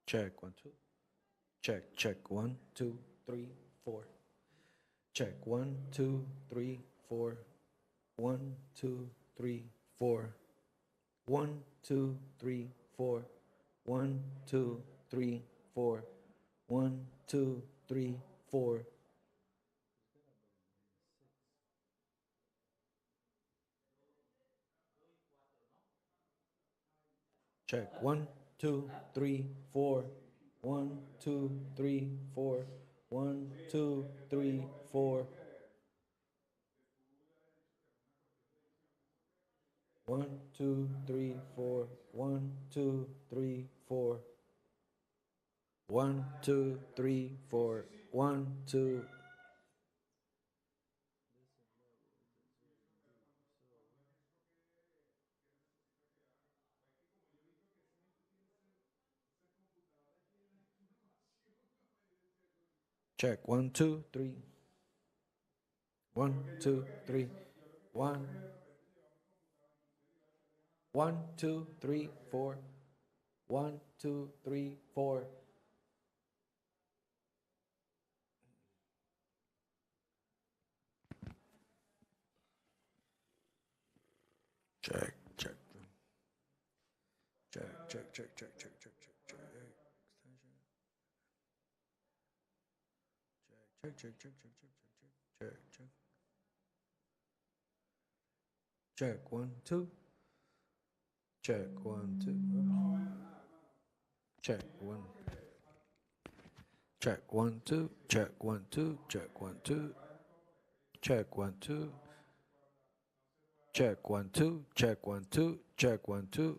Check one, two. Check one, two, three, four. Check one, two, three, four. One, two, three, four. One, two, three, four. One, two, three, four. One, two, three, four. Check one, two, three, four. One, two, three, four. One, two, three, four. One, two, three, four. One, two, three, four. One, two, three, four. One, two. Check one, two, three. One, two, three. One, one, two, three, four. One, two, three, four. Check, check, check, check, check, check, check, check, check, check. Check, check, check, check, check, check, check, check. Check one, two. Check one, two. Check one. Check one, two. Check one, two. Check one, two. Check one, two. Check one, two. Check one, two. Check one, two.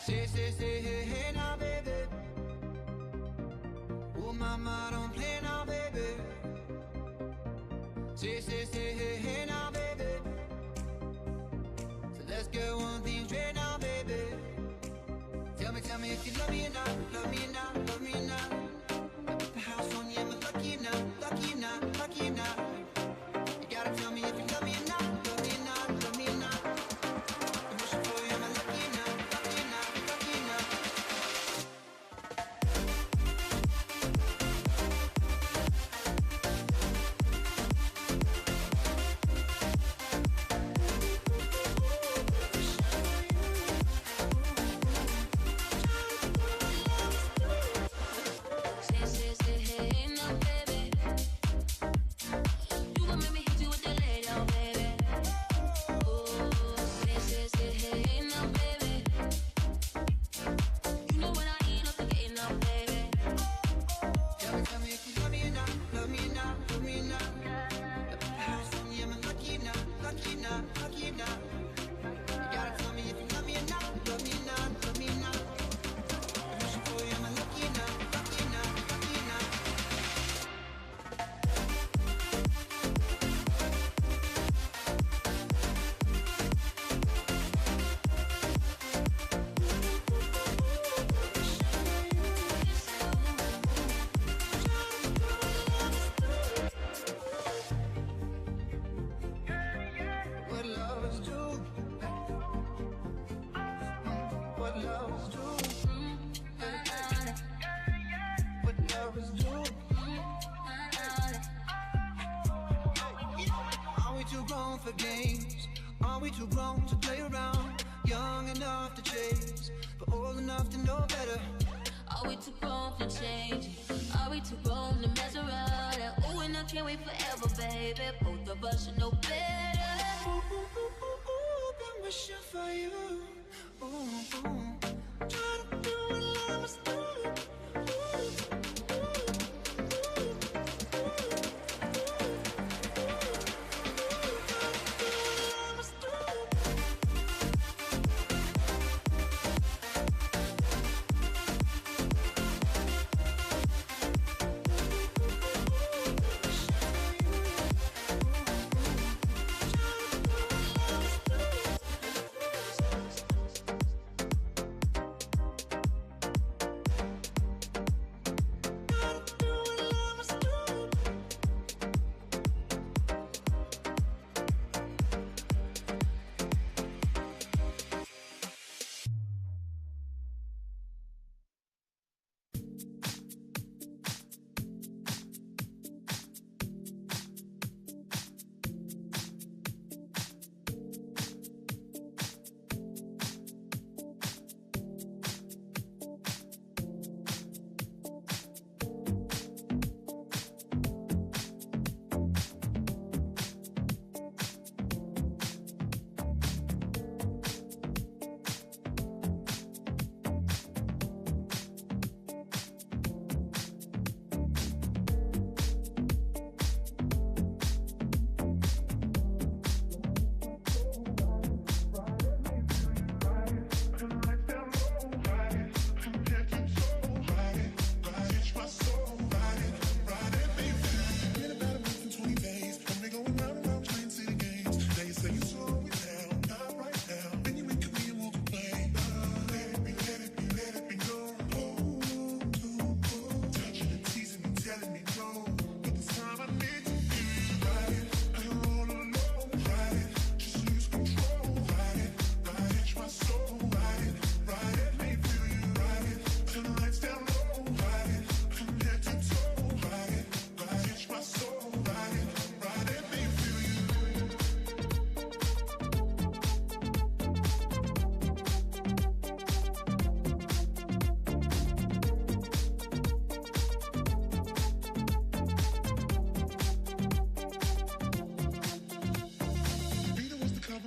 say, hey, hey now, baby. Oh, mama, don't play now, baby. Say, hey, hey now, baby. So let's get one thing straight now, baby. Tell me if you love me or not, love me or not, love me or not. I put the house on you, am I lucky or not, lucky or not, lucky or not? You gotta tell me if you love me or not, love me or not, love me or not. I'm wishing for you, am I lucky or not, lucky or not, lucky or not? For games, are we too grown to play around? Young enough to chase, but old enough to know better. Are we too grown for change? Are we too grown to mess around? Ooh, and I can't wait forever, baby. Both of us should know better. Ooh, ooh, ooh, ooh, ooh, been wishing for you. Ooh, ooh. Trying to do what I must do.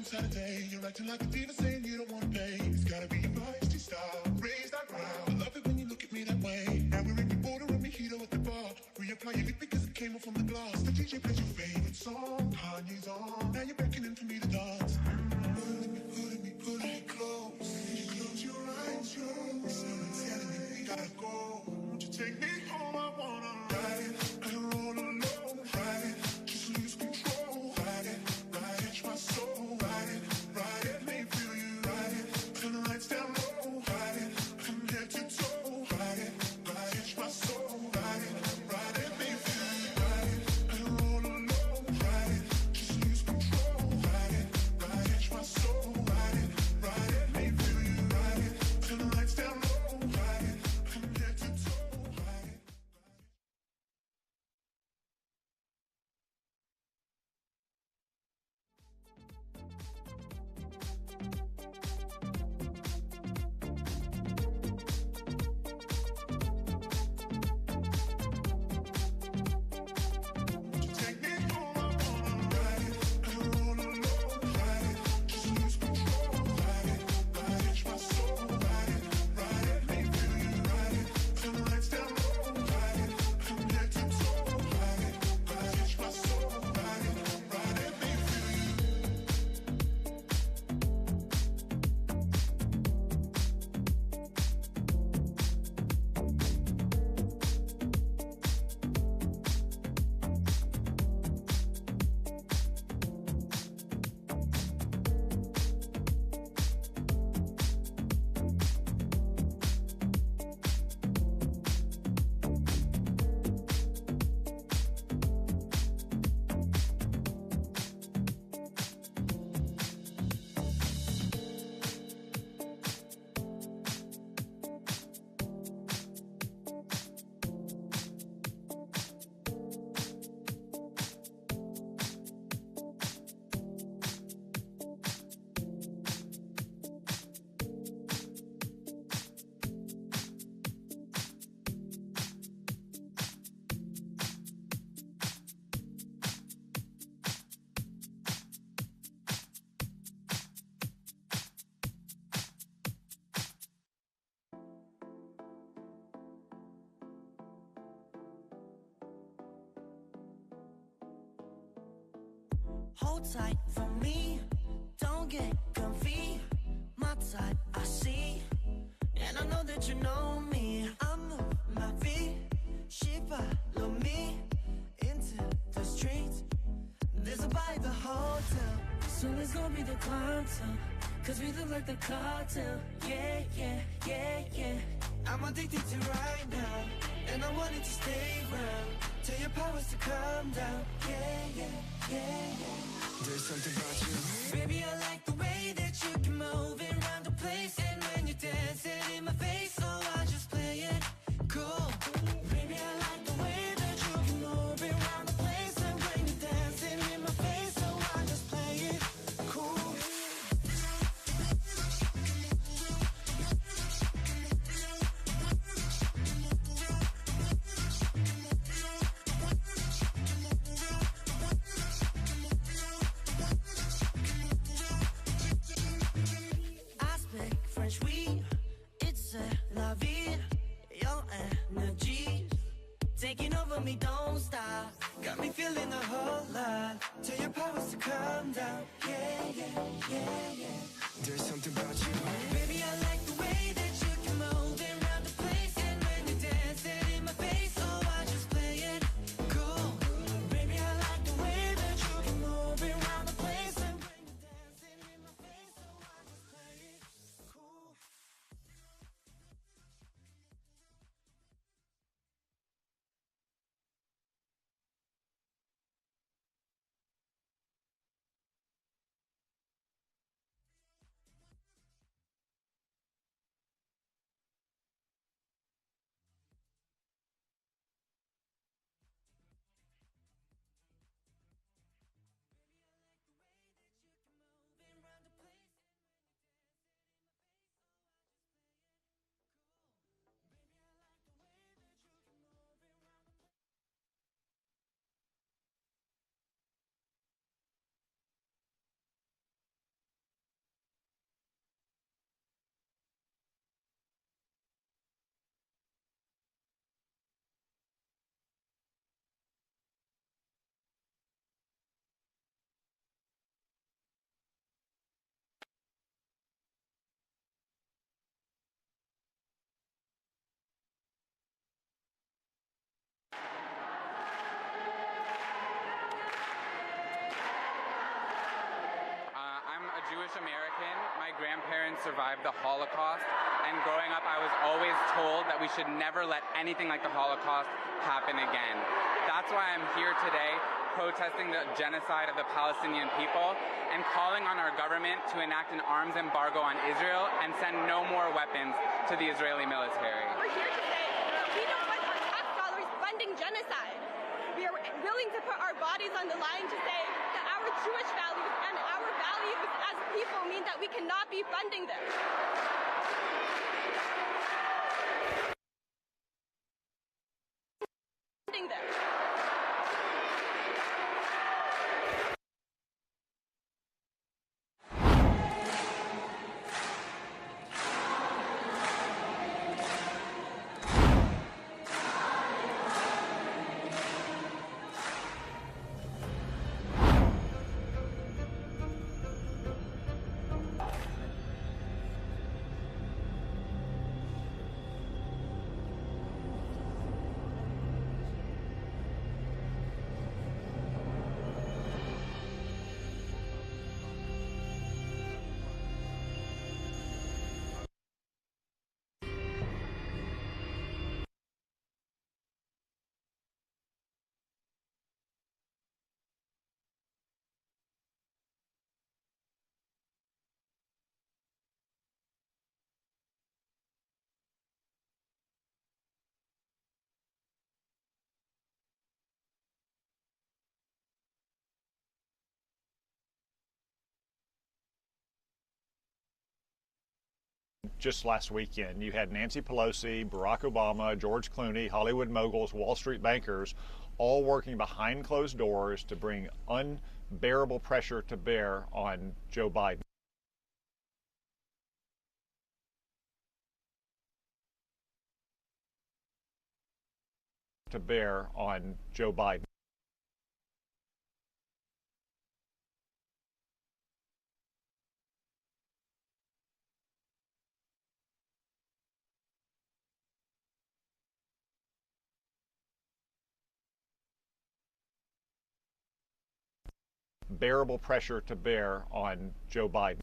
Saturday, you're acting like a diva saying you don't want to pay. It's gotta be your feisty style, raise that ground. I love it when you look at me that way. Now we're in the border and mojito at the bar. Reapply your lip because it came off from the glass. The DJ plays your favorite song, Kanye's on. Now you're beckoning for me to dance. Pulling me close. You close your eyes. gotta go. Won't you take me home? I wanna ride it and roll alone. Ride it, just lose control. Ride it, catch my soul. Ride it, let me feel you. Ride it, turn the lights down low. Ride it, from head to toe. Ride it, catch my soul. Ride it, let me feel you. Ride it and roll alone. Ride it, just lose control. Ride it, catch my soul. Ride it, let me feel you. Ride it, turn the lights down low. Ride it, from head to toe. Ride it. Take me home, I wanna ride it and roll alone. Ride it, just lose control. Ride it, catch my soul. Ride it, let me feel you. Ride it, turn the lights down low. Ride it, from head to toe. Ride it, catch my soul. Ride it, let me feel you. Hold tight for me, don't get comfy. My type, I see, and I know that you know me. I move my feet, she follow me into the streets. There's a bar at the hotel, so it's gonna be the quantum. Cause we look like the cartel, yeah, yeah, yeah, yeah. I'm addicted to right now, and I want it to stay round. Tell your powers to calm down, yeah, yeah, yeah, yeah. There's something about you. Baby, I like the way that you can move it around the place. And when you dance it in my face, so I just play it cool. Baby, I like the way that you can move it around the place. And when you dance it in my face, so I just play it cool. I speak French, oui, it's la vie. Your energy taking over me, don't stop. Got me feeling a whole lot. Tell your powers to calm down, yeah, yeah, yeah, yeah. There's something about you. Baby, I like the way that you can move it around the place. And when you dance it in my face, so I just play it cool. Baby, I like the way that you can move it around the place. And when you dance it in my face, so I just play it cool. Polish American. My grandparents survived the Holocaust, and growing up I was always told that we should never let anything like the Holocaust happen again. That's why I'm here today protesting the genocide of the Palestinian people and calling on our government to enact an arms embargo on Israel and send no more weapons to the Israeli military. We're here to say we don't want our tax dollars funding genocide. We are willing to put our bodies on the line to say that our Jewish values and our values as people mean that we cannot be funding this. Funding this. Just last weekend, you had Nancy Pelosi, Barack Obama, George Clooney, Hollywood moguls, Wall Street bankers, all working behind closed doors to bring unbearable pressure to bear on Joe Biden. To bear on Joe Biden. Bearable pressure to bear on Joe Biden.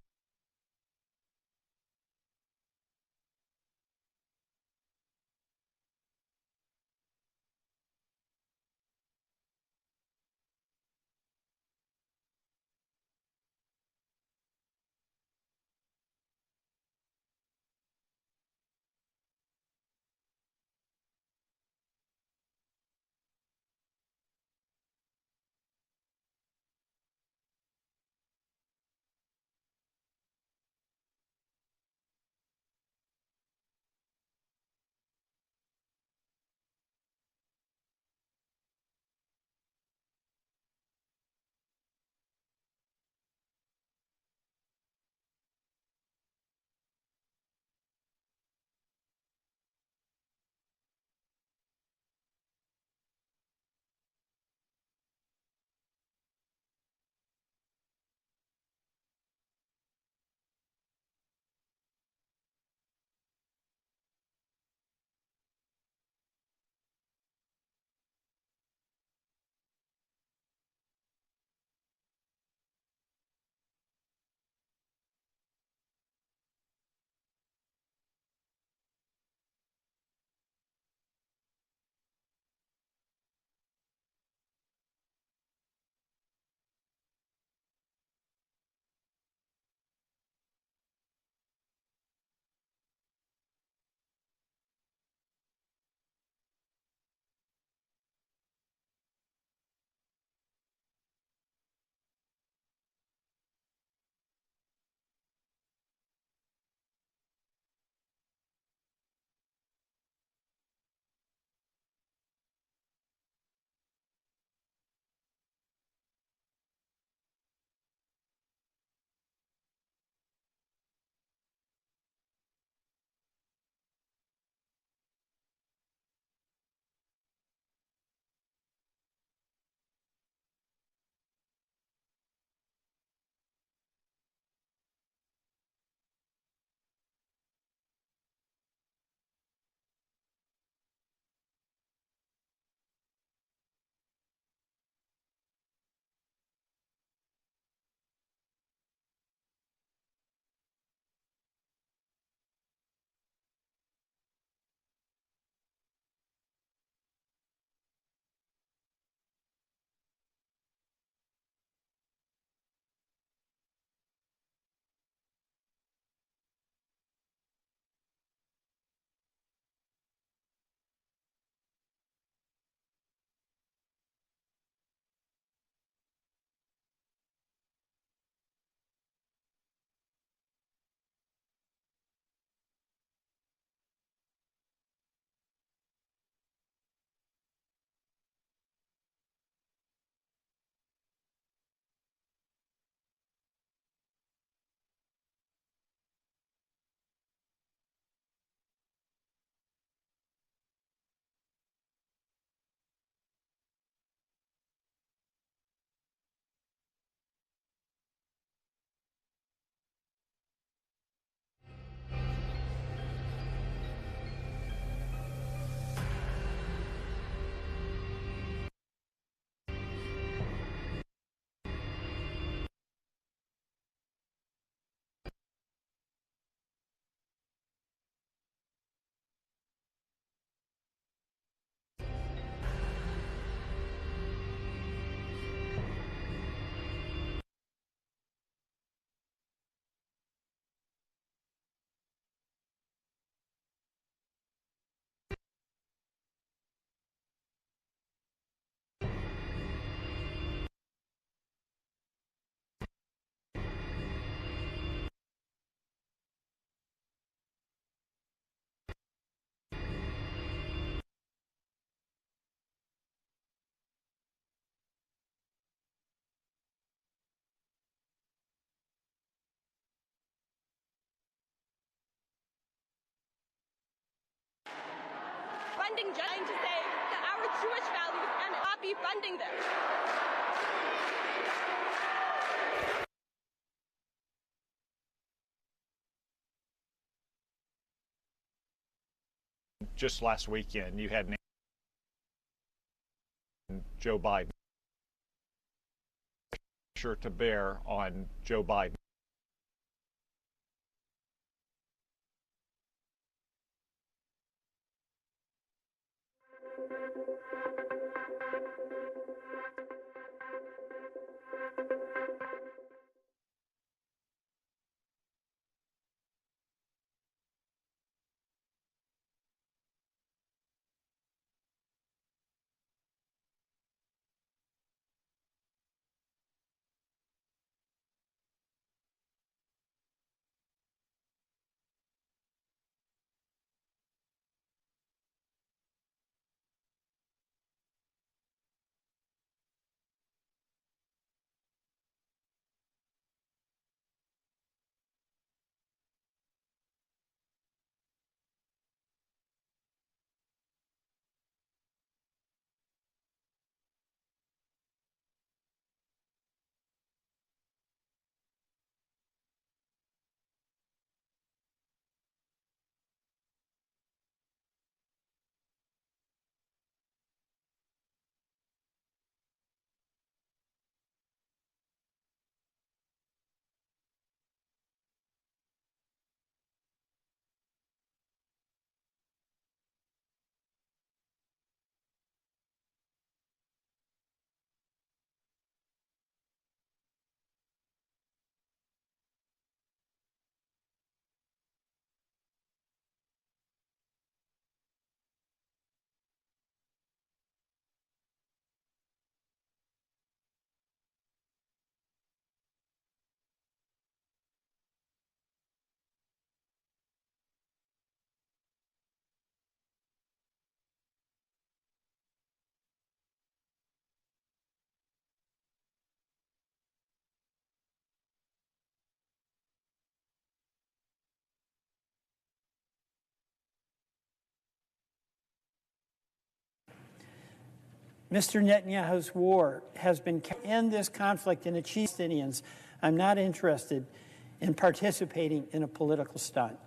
funding trying to say that our Jewish values and not be funding them. Just last weekend, you had Joe Biden pressure to bear on Joe Biden. Mr. Netanyahu's war has been to end this conflict and achieve Palestinians. I'm not interested in participating in a political stunt.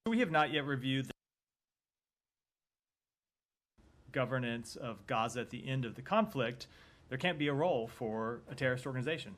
We have not yet reviewed the governance of Gaza at the end of the conflict. There can't be a role for a terrorist organization.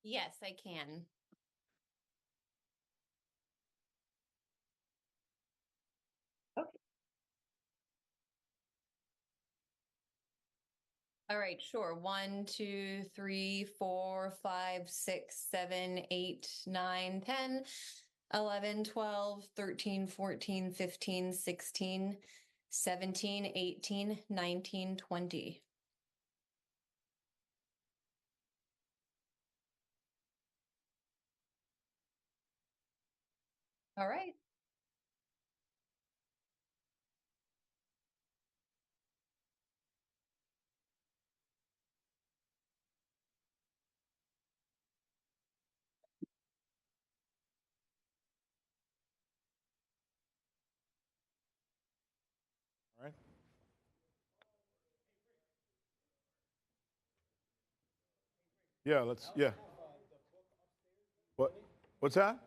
Yes, I can. Okay. All right, sure. 1, 2, 3, 4, 5, 6, 7, 8, 9, 10, 11, 12, 13, 14, 15, 16, 17, 18, 19, 20. All right. All right. Yeah, yeah. What? What's that?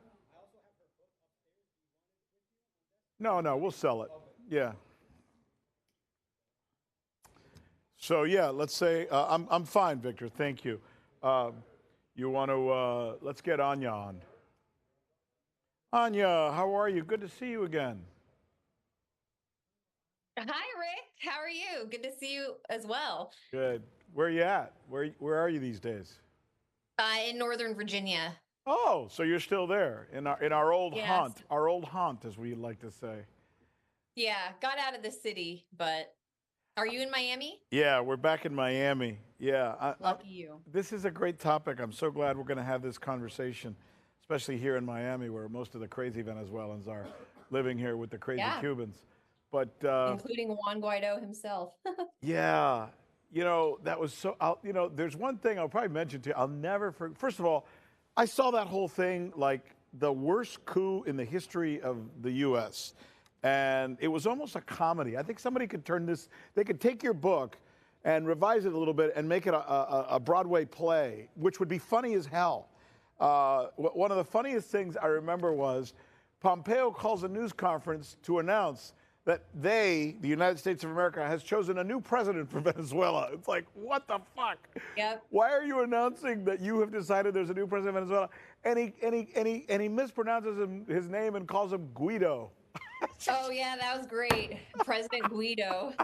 No, no, we'll sell it. Yeah. So yeah, let's say I'm fine, Victor. Thank you. You want to let's get Anya on. Anya, how are you? Good to see you again. Hi, Rick. How are you? Good to see you as well. Good. Where are you at? Where are you these days? In Northern Virginia. Oh, so you're still there in our old Yes. haunt, as we like to say. Yeah, got out of the city, but are you in Miami? Yeah, we're back in Miami. Yeah, Lucky you. this is a great topic. I'm so glad we're going to have this conversation, especially here in Miami, where most of the crazy Venezuelans are living here with the crazy Yeah. Cubans. But Including Juan Guaido himself. yeah, that was so. There's one thing I'll probably mention to you. I'll never forget. First of all, I saw that whole thing like the worst coup in the history of the U.S. And it was almost a comedy. I think somebody could turn this. They could take your book and revise it a little bit and make it a Broadway play, which would be funny as hell. One of the funniest things I remember was Pompeo calls a news conference to announce that the United States of America, has chosen a new president for Venezuela. It's like, what the fuck? Yep. Why are you announcing that you have decided there's a new president of Venezuela? And he mispronounces his name and calls him Guido. Oh, yeah, that was great. President Guido.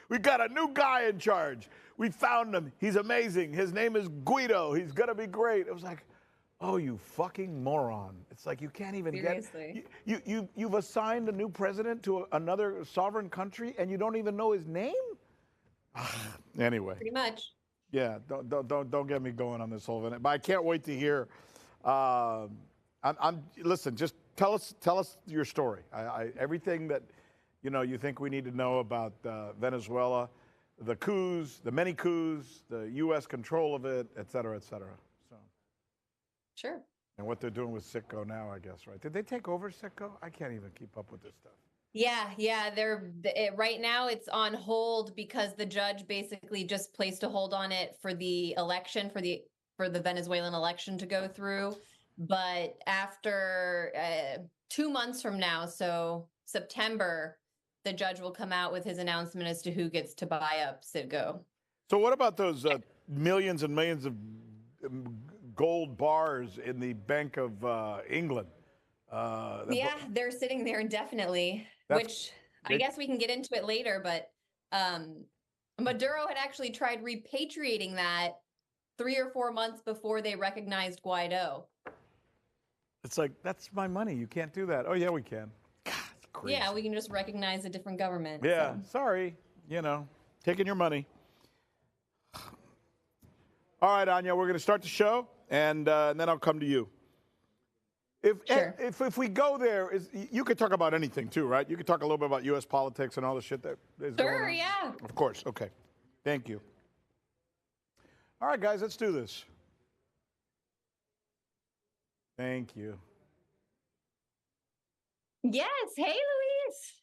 We got a new guy in charge. We found him. He's amazing. His name is Guido. He's gonna be great. It was like, oh, you fucking moron. It's like you can't even Seriously. get you've assigned a new president to another sovereign country and you don't even know his name? Anyway. Pretty much. Yeah, don't get me going on this whole event. But I can't wait to hear. Listen. Just tell us your story. Everything that you think we need to know about Venezuela, the coups, the many coups, the U.S. control of it, et cetera, et cetera. So. Sure. And what they're doing with Citgo now, I guess, right? Did they take over Citgo? I can't even keep up with this stuff. Yeah. Right now it's on hold because the judge basically just placed a hold on it for the election, for the Venezuelan election to go through. But after 2 months from now, so September, the judge will come out with his announcement as to who gets to buy up Citgo. So what about those millions and millions of gold bars in the Bank of England? They're sitting there indefinitely, which I guess we can get into it later, but Maduro had actually tried repatriating that 3 or 4 months before they recognized Guaido. It's like, that's my money. You can't do that. Oh, yeah, we can. God, it's crazy. Yeah, we can just recognize a different government. Yeah, so. Sorry, taking your money. All right, Anya, we're going to start the show, and then I'll come to you. If we go there, you could talk about anything too, right? You could talk a little bit about U.S. politics and all the shit that is going on. Sure, yeah. Of course. Okay. Thank you. All right, guys, let's do this. Thank you. Yes. Hey, Luis.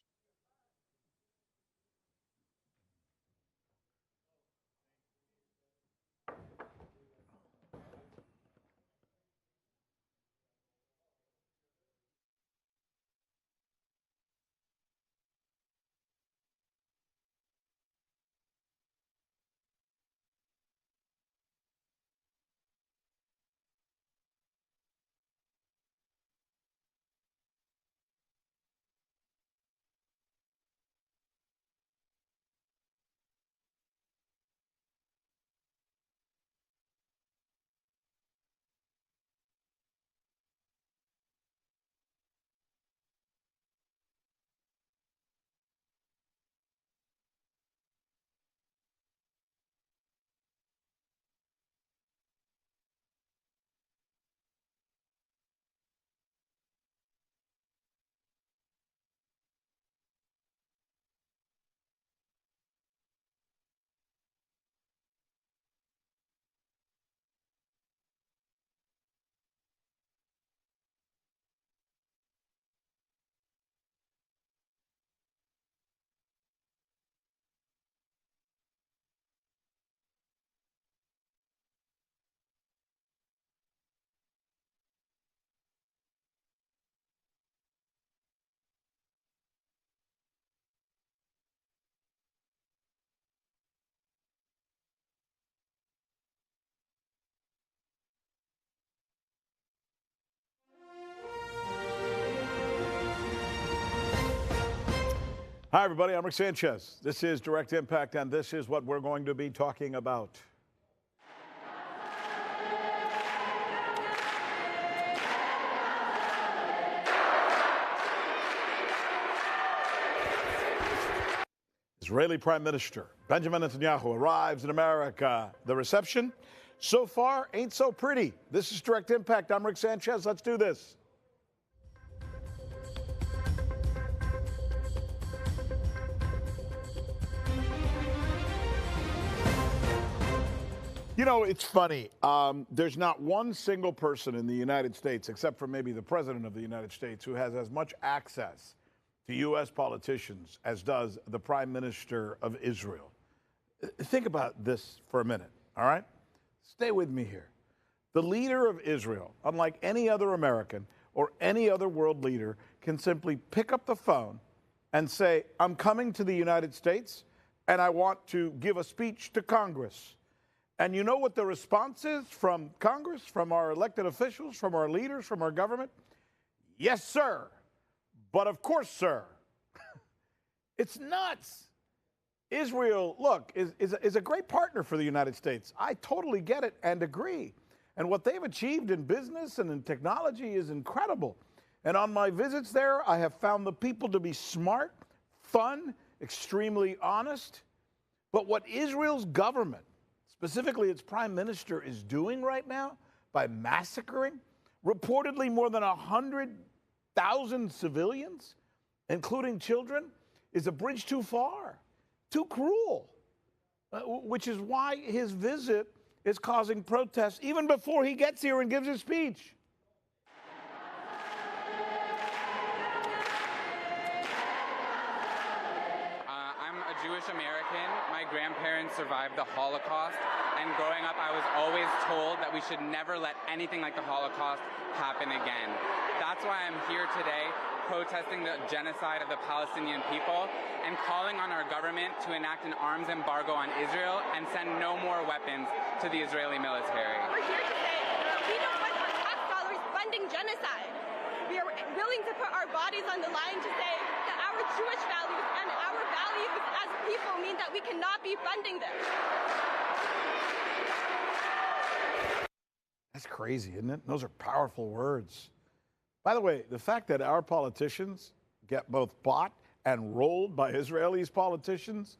Hi, everybody. I'm Rick Sanchez. This is Direct Impact, and this is what we're going to be talking about. Israeli Prime Minister Benjamin Netanyahu arrives in America. The reception so far ain't so pretty. This is Direct Impact. I'm Rick Sanchez. Let's do this. You know, it's funny. There's not one single person in the United States, except for maybe the President of the United States, who has as much access to U.S. politicians as does the Prime Minister of Israel. Think about this for a minute, all right? Stay with me here. The leader of Israel, unlike any other American or any other world leader, can simply pick up the phone and say, I'm coming to the United States and I want to give a speech to Congress. And you know what the response is from Congress, from our elected officials, from our leaders, from our government? Yes, sir. But of course, sir. It's nuts. Israel, look, is a great partner for the United States. I totally get it and agree. And what they've achieved in business and in technology is incredible. And on my visits there, I have found the people to be smart, fun, extremely honest. But what Israel's government, specifically its prime minister, is doing right now by massacring reportedly more than 100,000 civilians, including children, is a bridge too far, too cruel, which is why his visit is causing protests even before he gets here and gives his speech. I'm a Jewish American. My grandparents survived the Holocaust, and growing up I was always told that we should never let anything like the Holocaust happen again. That's why I'm here today protesting the genocide of the Palestinian people and calling on our government to enact an arms embargo on Israel and send no more weapons to the Israeli military. We're here to say we don't want our tax dollars funding genocide. We are willing to put our bodies on the line to say that our Jewish values and our values as people mean that we cannot be funding them. That's crazy, isn't it? Those are powerful words. By the way, the fact that our politicians get both bought and rolled by Israelis politicians,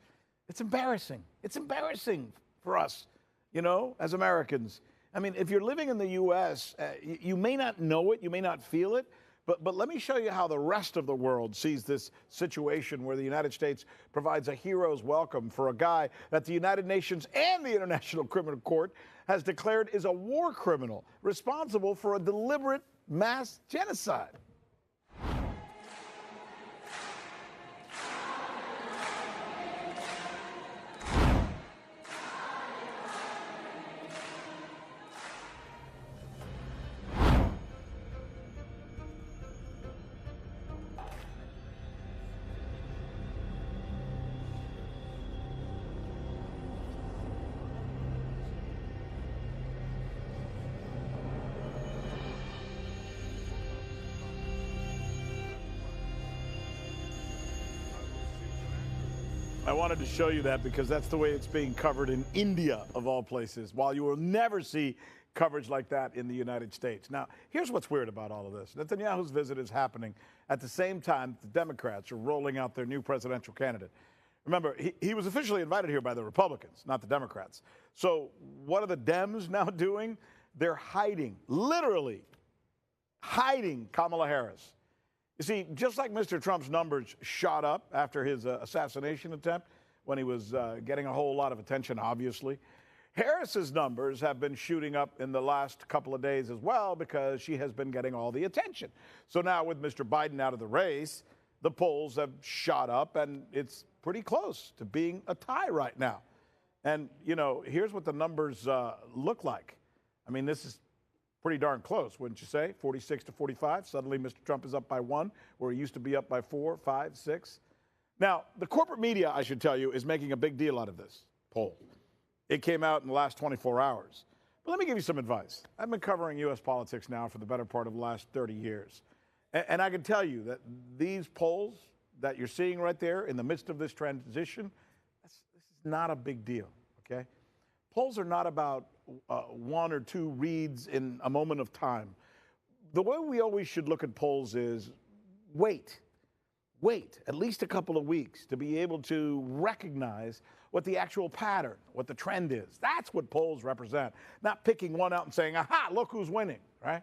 it's embarrassing. It's embarrassing for us, you know, as Americans. I mean, if you're living in the U.S., you may not know it, you may not feel it, but let me show you how the rest of the world sees this situation where the United States provides a hero's welcome for a guy that the United Nations and the International Criminal Court has declared is a war criminal responsible for a deliberate mass genocide. I wanted to show you that because that's the way it's being covered in India, of all places, while you will never see coverage like that in the United States. Now, here's what's weird about all of this. Netanyahu's visit is happening at the same time the Democrats are rolling out their new presidential candidate. Remember, he was officially invited here by the Republicans, not the Democrats. So what are the Dems now doing? They're hiding, literally hiding Kamala Harris. You see, just like Mr. Trump's numbers shot up after his assassination attempt, when he was getting a whole lot of attention, obviously, Harris's numbers have been shooting up in the last couple of days as well because she has been getting all the attention. So now with Mr. Biden out of the race, the polls have shot up, and it's pretty close to being a tie right now. And, you know, here's what the numbers look like. I mean, this is pretty darn close, wouldn't you say? 46 to 45. Suddenly, Mr. Trump is up by 1, where he used to be up by 4, 5, 6. Now, the corporate media, I should tell you, is making a big deal out of this poll. It came out in the last 24 hours. But let me give you some advice. I've been covering U.S. politics now for the better part of the last 30 years. And I can tell you that these polls, that you're seeing right there in the midst of this transition, this is not a big deal, okay? Polls are not about one or two reads in a moment of time. The way we always should look at polls is wait at least a couple of weeks to be able to recognize what the actual pattern, what the trend is. That's what polls represent, not picking one out and saying, aha, look who's winning, right?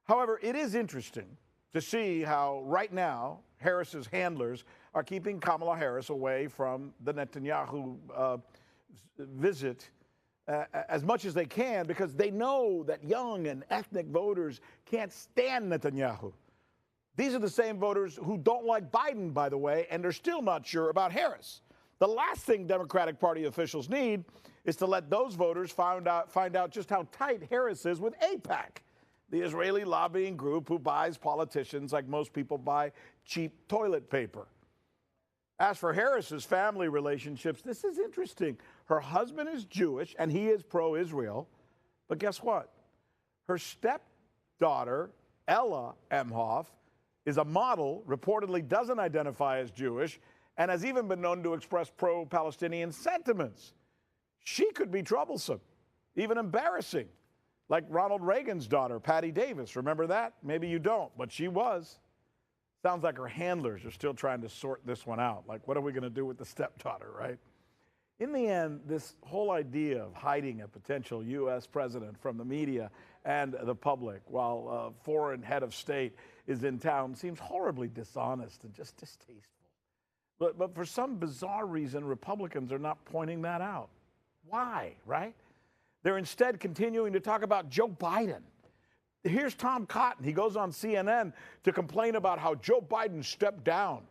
However, it is interesting to see how right now Harris's handlers are keeping Kamala Harris away from the Netanyahu visit as much as they can, because they know that young and ethnic voters can't stand Netanyahu. These are the same voters who don't like Biden, by the way, and they're still not sure about Harris. The last thing Democratic Party officials need is to let those voters find out just how tight Harris is with AIPAC, the Israeli lobbying group who buys politicians like most people buy cheap toilet paper. As for Harris's family relationships, this is interesting. Her husband is Jewish and he is pro-Israel, but guess what? Her stepdaughter, Ella Emhoff, is a model, reportedly doesn't identify as Jewish, and has even been known to express pro-Palestinian sentiments. She could be troublesome, even embarrassing, like Ronald Reagan's daughter, Patty Davis. Remember that? Maybe you don't, but she was. Sounds like her handlers are still trying to sort this one out. Like, what are we going to do with the stepdaughter, right? In the end, this whole idea of hiding a potential U.S. president from the media and the public while a foreign head of state is in town seems horribly dishonest and just distasteful. But for some bizarre reason, Republicans are not pointing that out. Why, right? They're instead continuing to talk about Joe Biden. Here's Tom Cotton. He goes on CNN to complain about how Joe Biden stepped down.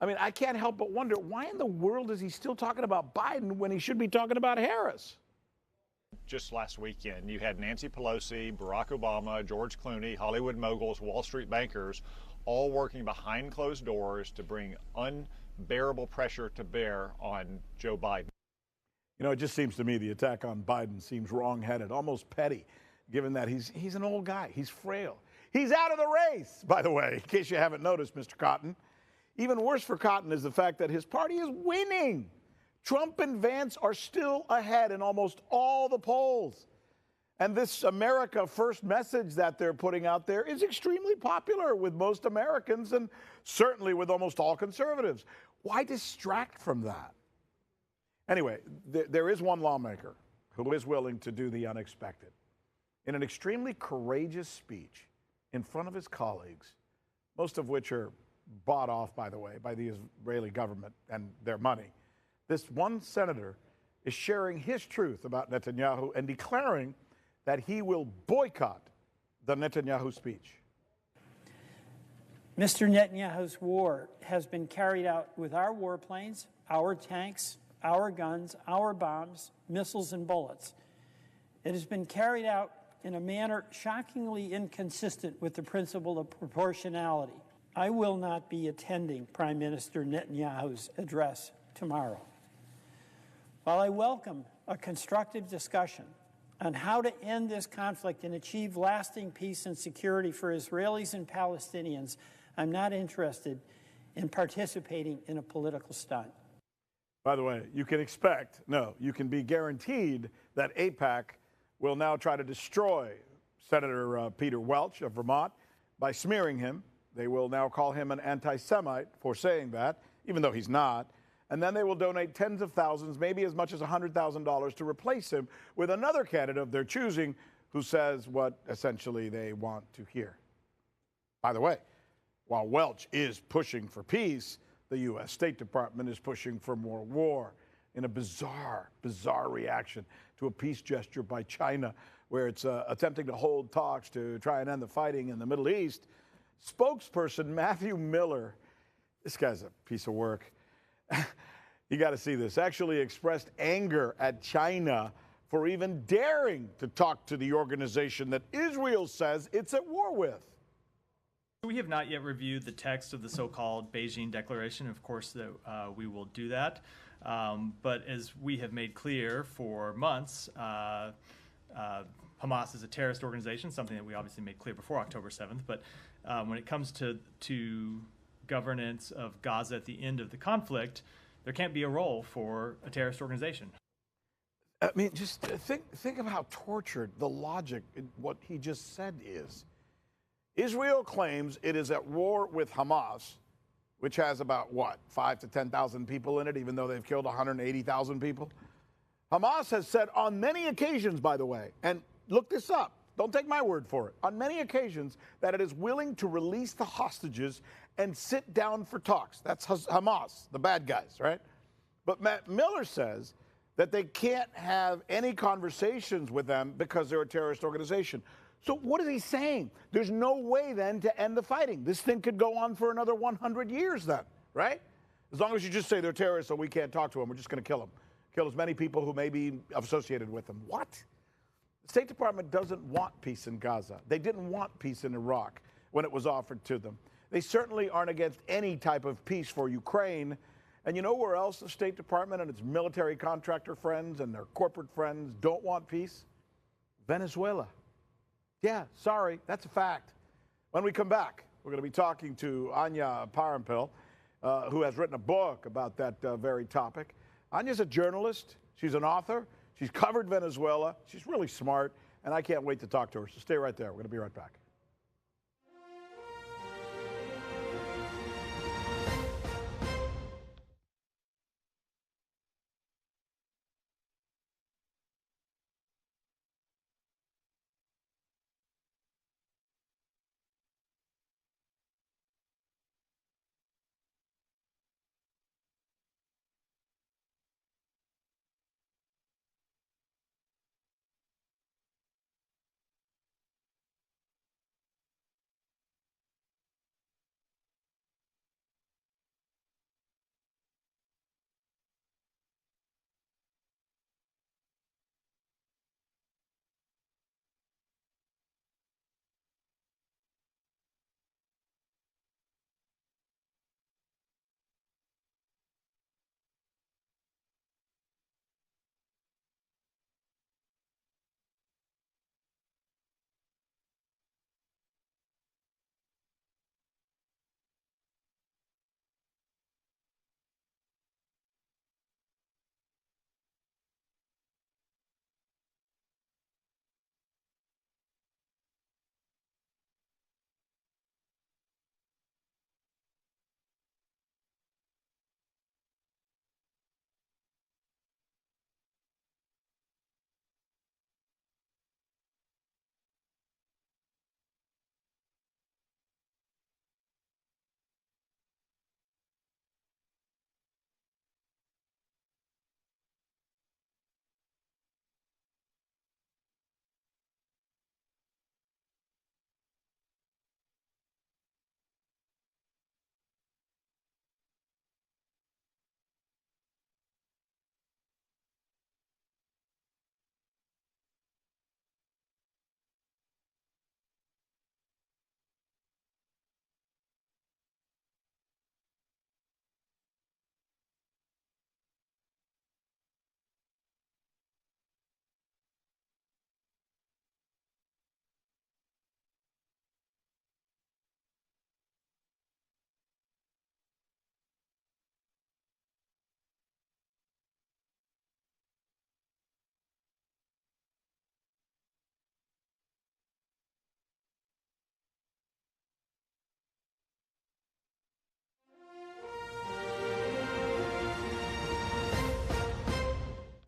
I mean, I can't help but wonder, why in the world is he still talking about Biden when he should be talking about Harris? Just last weekend, you had Nancy Pelosi, Barack Obama, George Clooney, Hollywood moguls, Wall Street bankers, all working behind closed doors to bring unbearable pressure to bear on Joe Biden. You know, it just seems to me the attack on Biden seems wrong-headed, almost petty, given that he's an old guy. He's frail. He's out of the race, by the way, in case you haven't noticed, Mr. Cotton. Even worse for Cotton is the fact that his party is winning. Trump and Vance are still ahead in almost all the polls. And this America First message that they're putting out there is extremely popular with most Americans and certainly with almost all conservatives. Why distract from that? Anyway, there is one lawmaker who is willing to do the unexpected. In an extremely courageous speech in front of his colleagues, most of which are bought off, by the way, by the Israeli government and their money, this one senator is sharing his truth about Netanyahu and declaring that he will boycott the Netanyahu speech. Mr. Netanyahu's war has been carried out with our warplanes, our tanks, our guns, our bombs, missiles, and bullets. It has been carried out in a manner shockingly inconsistent with the principle of proportionality. I will not be attending Prime Minister Netanyahu's address tomorrow. While I welcome a constructive discussion on how to end this conflict and achieve lasting peace and security for Israelis and Palestinians, I'm not interested in participating in a political stunt. By the way, you can be guaranteed that AIPAC will now try to destroy Senator Peter Welch of Vermont by smearing him. They will now call him an anti-Semite for saying that, even though he's not. And then they will donate tens of thousands, maybe as much as $100,000 to replace him with another candidate of their choosing who says what essentially they want to hear. By the way, while Welch is pushing for peace, the U.S. State Department is pushing for more war in a bizarre reaction to a peace gesture by China, where it's attempting to hold talks to try and end the fighting in the Middle East. Spokesperson Matthew Miller, this guy's a piece of work. You got to see this, actually expressed anger at China for even daring to talk to the organization that Israel says it's at war with. We have not yet reviewed the text of the so-called Beijing Declaration. Of course, we will do that. But as we have made clear for months, Hamas is a terrorist organization, something that we obviously made clear before October 7th. But when it comes to governance of Gaza at the end of the conflict, there can't be a role for a terrorist organization. I mean, just think of how tortured the logic in what he just said is. Israel claims it is at war with Hamas, which has about, what, 5,000 to 10,000 people in it, even though they've killed 180,000 people. Hamas has said on many occasions, by the way, and look this up, don't take my word for it, on many occasions that it is willing to release the hostages and sit down for talks. That's Hamas, the bad guys, right? But Matt Miller says that they can't have any conversations with them because they're a terrorist organization. So what is he saying? There's no way then to end the fighting. This thing could go on for another 100 years then, right? As long as you just say they're terrorists so we can't talk to them, we're just going to kill them. Kill as many people who may be associated with them. What? The State Department doesn't want peace in Gaza. They didn't want peace in Iraq when it was offered to them. They certainly aren't against any type of peace for Ukraine. And you know where else the State Department and its military contractor friends and their corporate friends don't want peace? Venezuela. Yeah, sorry, that's a fact. When we come back, we're going to be talking to Anya Parampil, who has written a book about that very topic. Anya's a journalist. She's an author. She's covered Venezuela. She's really smart, and I can't wait to talk to her. So stay right there. We're going to be right back.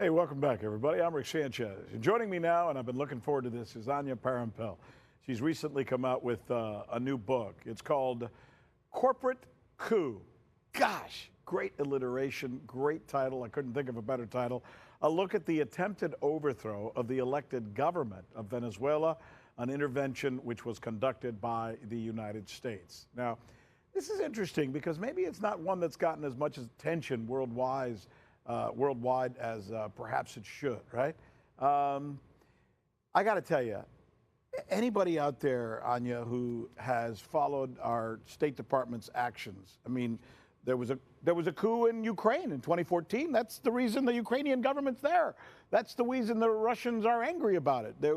Hey, welcome back, everybody. I'm Rick Sanchez. And joining me now, and I've been looking forward to this, is Anya Parampil. She's recently come out with a new book. It's called Corporate Coup. Gosh, great alliteration, great title. I couldn't think of a better title. A look at the attempted overthrow of the elected government of Venezuela, an intervention which was conducted by the United States. Now, this is interesting because maybe it's not one that's gotten as much attention worldwide as perhaps it should, right? I got to tell you, anybody out there, Anya, who has followed our State Department's actions, I mean, There was a coup in Ukraine in 2014. That's the reason the Ukrainian government's there. That's the reason the Russians are angry about it. There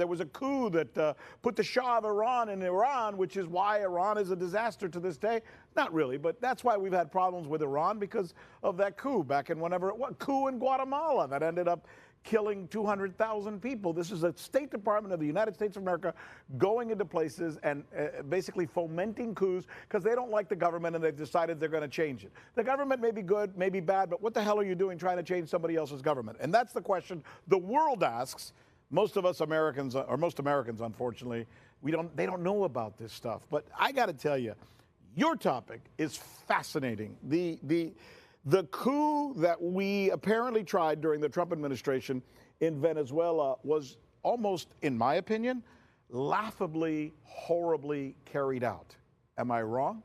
was a coup that put the Shah of Iran in Iran, which is why Iran is a disaster to this day. Not really, but that's why we've had problems with Iran, because of that coup back in whenever it was. Coup in Guatemala that ended up killing 200,000 people. This is a State Department of the United States of America going into places and basically fomenting coups because they don't like the government and they've decided they're going to change it. The government may be good, may be bad, but what the hell are you doing trying to change somebody else's government? And that's the question the world asks. Most of us Americans, or most Americans, unfortunately, they don't know about this stuff. But I got to tell you, your topic is fascinating. The coup that we apparently tried during the Trump administration in Venezuela was almost, in my opinion, laughably, horribly carried out. Am I wrong?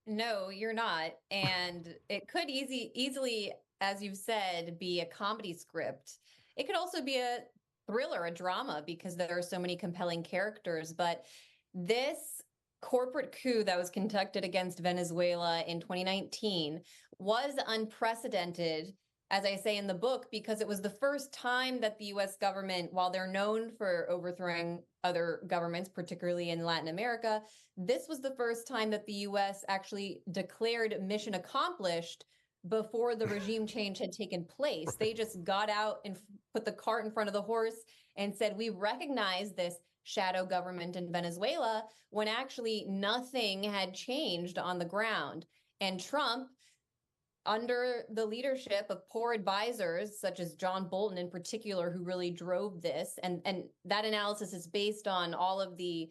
No, you're not. And it could easily, as you've said, be a comedy script. It could also be a thriller, a drama, because there are so many compelling characters. But this corporate coup that was conducted against Venezuela in 2019 was unprecedented, as I say in the book, because it was the first time that the U.S. government, while they're known for overthrowing other governments, particularly in Latin America, this was the first time that the U.S. actually declared mission accomplished before the regime change had taken place. They just got out and put the cart in front of the horse and said, we recognize this shadow government in Venezuela, when actually nothing had changed on the ground. And Trump, under the leadership of poor advisors, such as John Bolton in particular, who really drove this, and that analysis is based on all of the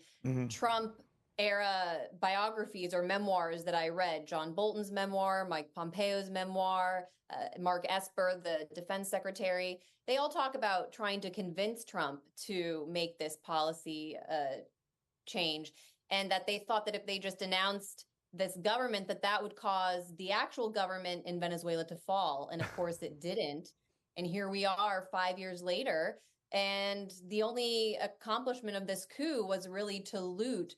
Trump era biographies or memoirs that I read. John Bolton's memoir, Mike Pompeo's memoir, Mark Esper, the defense secretary. They all talk about trying to convince Trump to make this policy change, and that they thought that if they just announced this government, that would cause the actual government in Venezuela to fall. And of course it didn't. And here we are 5 years later. And the only accomplishment of this coup was really to loot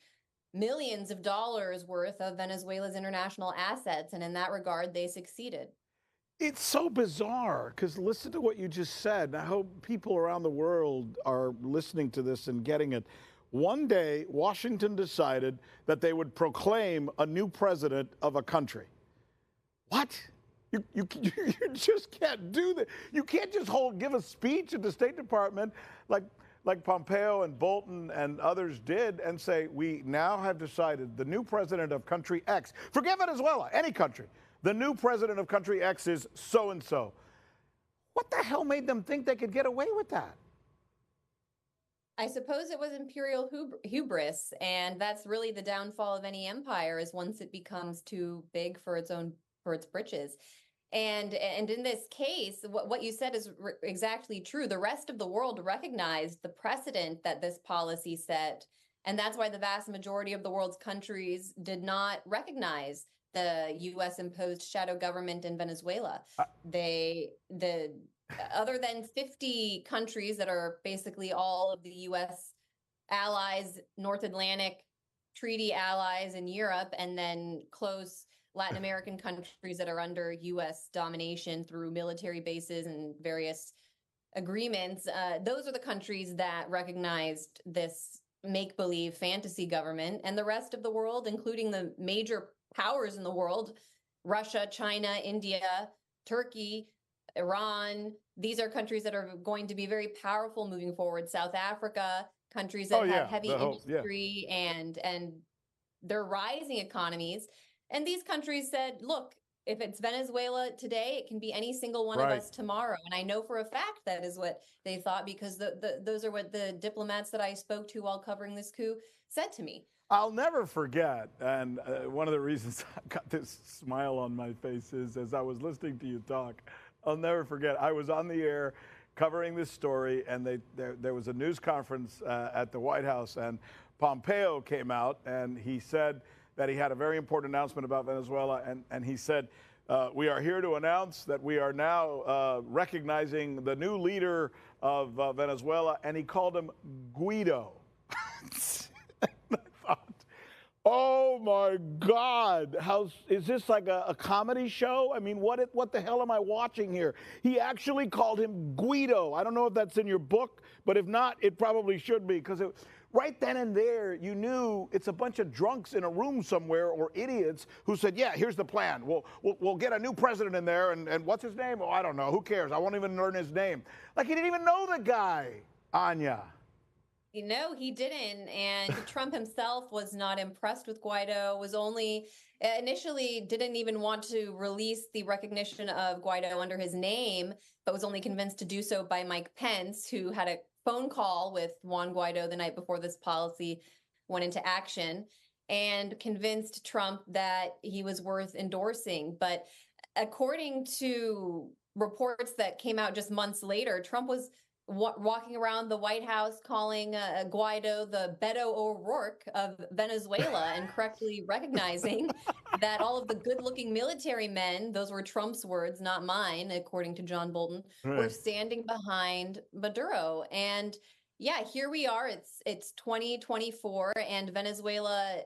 millions of dollars worth of Venezuela's international assets. And in that regard, they succeeded. It's so bizarre because listen to what you just said. I hope people around the world are listening to this and getting it. One day, Washington decided that they would proclaim a new president of a country. What? You just can't do that. You can't just give a speech at the State Department like Pompeo and Bolton and others did and say, we now have decided the new president of country X, forget Venezuela, any country, the new president of country X is so-and-so. What the hell made them think they could get away with that? I suppose it was imperial hubris, and that's really the downfall of any empire, is once it becomes too big for its britches. And in this case, what you said is exactly true. The rest of the world recognized the precedent that this policy set, and that's why the vast majority of the world's countries did not recognize the U.S. imposed shadow government in Venezuela. Other than 50 countries that are basically all of the U.S. allies, North Atlantic treaty allies in Europe, and then close Latin American countries that are under U.S. domination through military bases and various agreements, those are the countries that recognized this make-believe fantasy government. And the rest of the world, including the major powers in the world, Russia, China, India, Turkey, Iran, these are countries that are going to be very powerful moving forward. South Africa, countries that have heavy industry and they're rising economies. And these countries said, look, if it's Venezuela today, it can be any single one of us tomorrow. And I know for a fact that is what they thought, because those are what the diplomats that I spoke to while covering this coup said to me. I'll never forget, and one of the reasons I got this smile on my face is as I was listening to you talk, I'll never forget, I was on the air covering this story, and there was a news conference at the White House, and Pompeo came out, and he said that he had a very important announcement about Venezuela, and he said, we are here to announce that we are now recognizing the new leader of Venezuela, and he called him Guido. Oh my God! How is this like a comedy show? I mean, what the hell am I watching here? He actually called him Guido. I don't know if that's in your book, but if not, it probably should be, because right then and there, you knew it's a bunch of drunks in a room somewhere, or idiots who said, "Yeah, here's the plan. We'll get a new president in there, and what's his name? Oh, I don't know. Who cares? I won't even learn his name." Like, he didn't even know the guy, Anya. No, he didn't. And Trump himself was not impressed with Guaido, was only initially didn't even want to release the recognition of Guaido under his name, but was only convinced to do so by Mike Pence, who had a phone call with Juan Guaido the night before this policy went into action, and convinced Trump that he was worth endorsing. But according to reports that came out just months later, Trump was walking around the White House calling Guaido the Beto O'Rourke of Venezuela, and correctly recognizing that all of the good-looking military men, those were Trump's words, not mine, according to John Bolton, were standing behind Maduro. And yeah, here we are. It's 2024, and Venezuela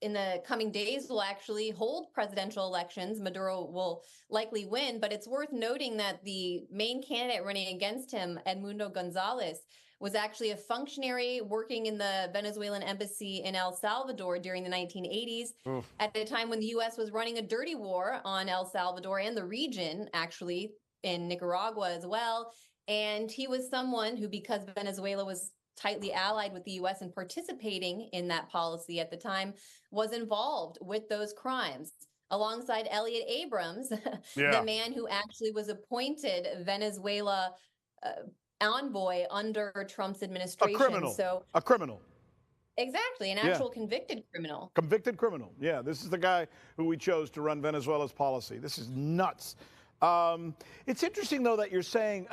in the coming days will actually hold presidential elections. Maduro will likely win, but it's worth noting that the main candidate running against him, Edmundo Gonzalez, was actually a functionary working in the Venezuelan embassy in El Salvador during the 1980s, at a time when the U.S. was running a dirty war on El Salvador and the region, actually, in Nicaragua as well. And he was someone who, because Venezuela was tightly allied with the U.S. and participating in that policy at the time, was involved with those crimes, alongside Elliot Abrams, the man who actually was appointed Venezuela envoy under Trump's administration. A criminal. So a criminal. Exactly, an actual convicted criminal. Convicted criminal. Yeah, this is the guy who we chose to run Venezuela's policy. This is nuts. It's interesting, though, that you're saying,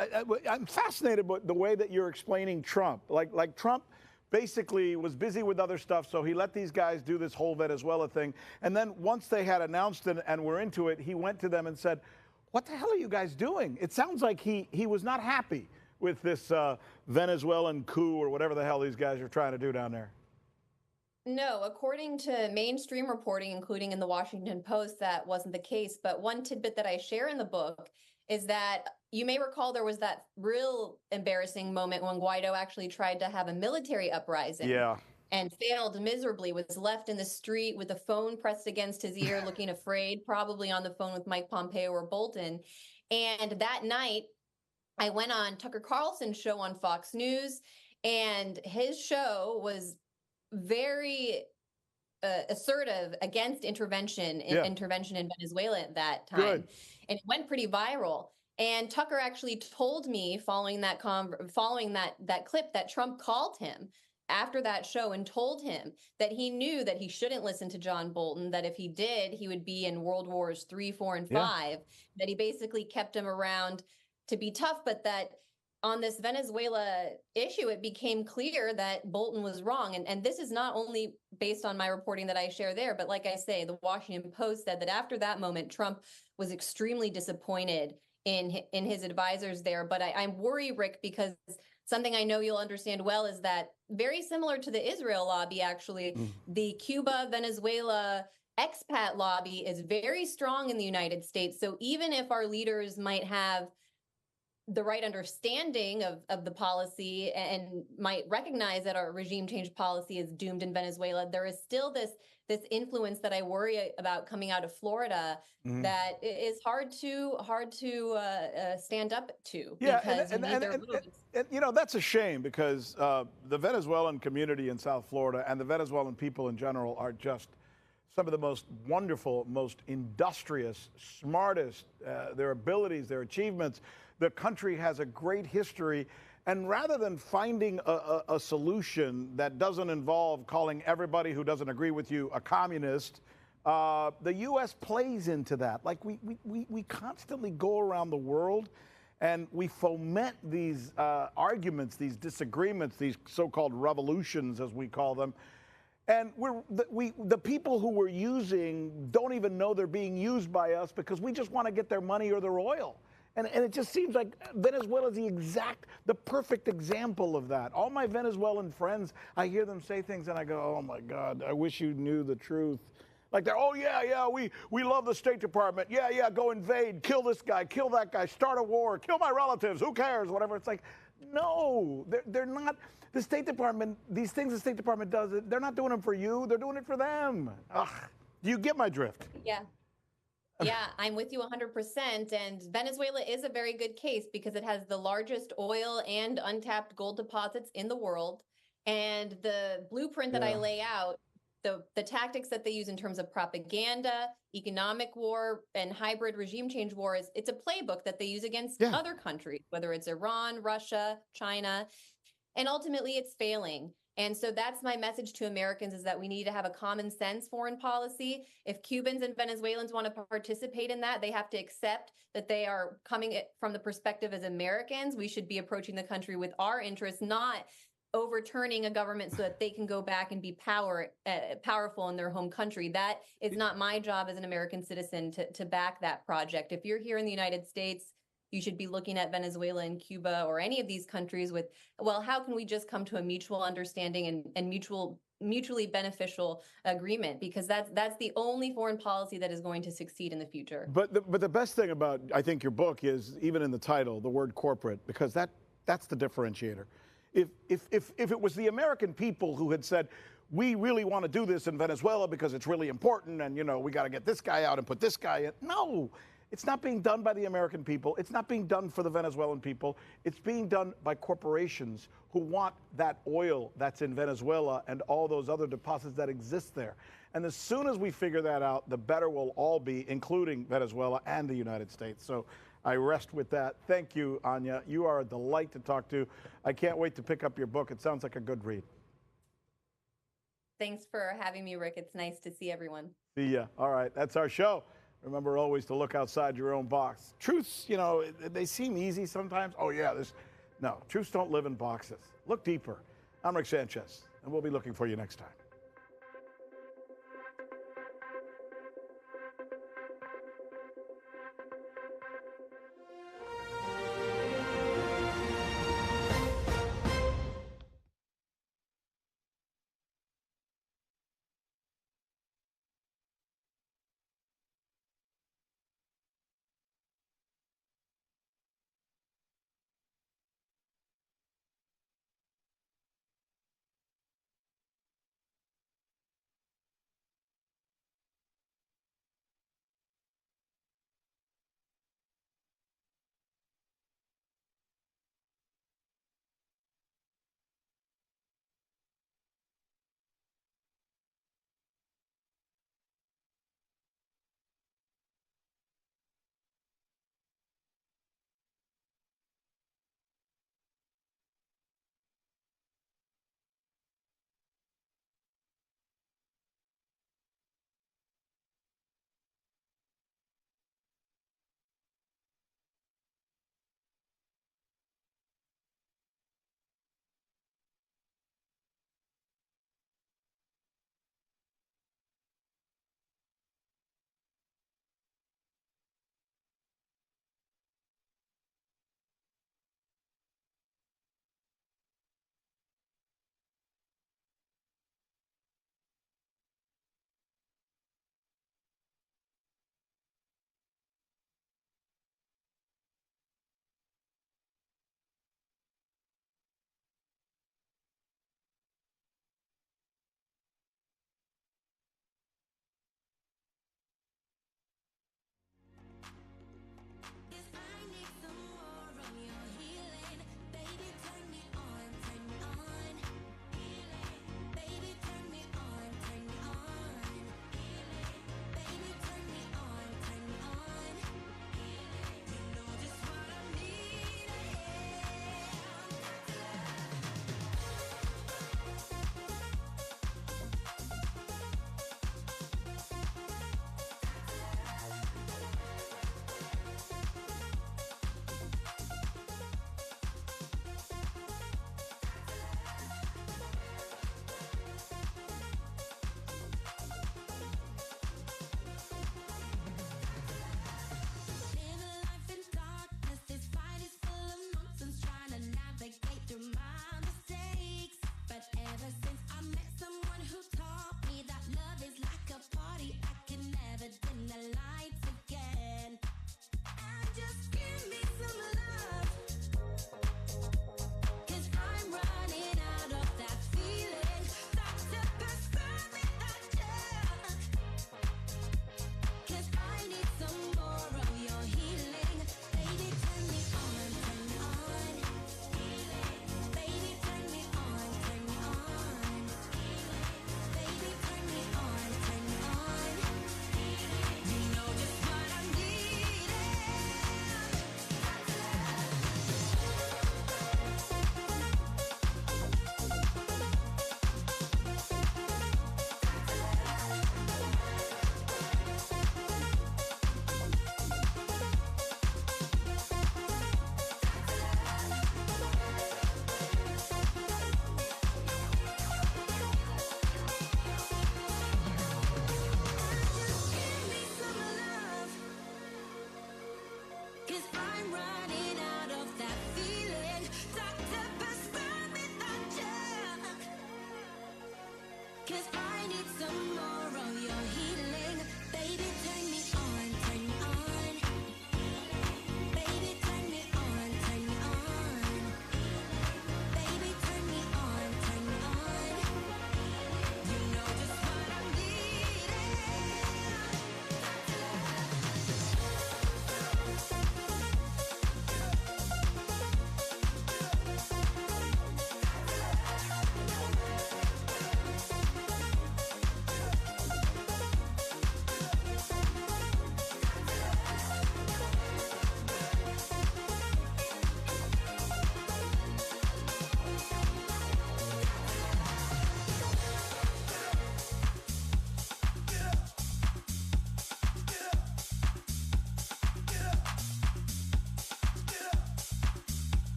I'm fascinated by the way that you're explaining Trump. Like Trump basically was busy with other stuff, so he let these guys do this whole Venezuela thing. And then once they had announced it and were into it, he went to them and said, "What the hell are you guys doing?" It sounds like he was not happy with this Venezuelan coup or whatever the hell these guys are trying to do down there. No, according to mainstream reporting, including in the Washington Post, that wasn't the case. But one tidbit that I share in the book is that you may recall there was that real embarrassing moment when Guaido actually tried to have a military uprising. And failed miserably, was left in the street with a phone pressed against his ear, looking afraid, probably on the phone with Mike Pompeo or Bolton. And that night, I went on Tucker Carlson's show on Fox News, and his show was very assertive against intervention in Venezuela at that time. And it went pretty viral. And Tucker actually told me following that clip that Trump called him after that show and told him that he knew that he shouldn't listen to John Bolton, that if he did, he would be in World Wars III, IV, and V, that he basically kept him around to be tough, but that on this Venezuela issue, it became clear that Bolton was wrong. And this is not only based on my reporting that I share there, but like I say, the Washington Post said that after that moment, Trump was extremely disappointed in his advisors there. But I'm worried, Rick, because something I know you'll understand well is that very similar to the Israel lobby, actually, the Cuba-Venezuela expat lobby is very strong in the United States. So even if our leaders might have the right understanding of the policy and might recognize that our regime change policy is doomed in Venezuela, there is still this influence that I worry about coming out of Florida that is hard to stand up to. Because and you know, that's a shame, because the Venezuelan community in South Florida and the Venezuelan people in general are just some of the most wonderful, most industrious, smartest, their abilities, their achievements. The country has a great history, and rather than finding a solution that doesn't involve calling everybody who doesn't agree with you a communist, the U.S. plays into that. Like we constantly go around the world and we foment these arguments, these disagreements, these so-called revolutions, as we call them. And the people who we're using don't even know they're being used by us, because we just want to get their money or their oil. And it just seems like Venezuela is the perfect example of that. All my Venezuelan friends, I hear them say things and I go, oh my God, I wish you knew the truth. Like they're, oh yeah, we love the State Department. Yeah, go invade, kill this guy, kill that guy, start a war, kill my relatives, who cares, whatever. It's like, no, they're not. The State Department, these things the State Department does, they're not doing them for you, they're doing it for them. Ugh. Do you get my drift? Yeah. Yeah, I'm with you 100%. And Venezuela is a very good case because it has the largest oil and untapped gold deposits in the world. And the blueprint that I lay out, the tactics that they use in terms of propaganda, economic war, and hybrid regime change wars, it's a playbook that they use against other countries, whether it's Iran, Russia, China. And ultimately, it's failing. And so that's my message to Americans is that we need to have a common sense foreign policy. If Cubans and Venezuelans want to participate in that, they have to accept that they are coming from the perspective as Americans. We should be approaching the country with our interests, not overturning a government so that they can go back and be powerful in their home country. That is not my job as an American citizen to back that project. If you're here in the United States, you should be looking at Venezuela and Cuba or any of these countries with, well, how can we just come to a mutual understanding and mutually beneficial agreement? Because that's the only foreign policy that is going to succeed in the future. But the best thing about, I think, your book is, even in the title, the word corporate, because that's the differentiator. If it was the American people who had said, we really want to do this in Venezuela because it's really important and, we got to get this guy out and put this guy in. No. It's not being done by the American people. It's not being done for the Venezuelan people. It's being done by corporations who want that oil that's in Venezuela and all those other deposits that exist there. And as soon as we figure that out, the better we'll all be, including Venezuela and the United States. So I rest with that. Thank you, Anya. You are a delight to talk to. I can't wait to pick up your book. It sounds like a good read. Thanks for having me, Rick. It's nice to see everyone. See ya. All right. That's our show. Remember always to look outside your own box. Truths, they seem easy sometimes. Oh, yeah, no, truths don't live in boxes. Look deeper. I'm Rick Sanchez, and we'll be looking for you next time.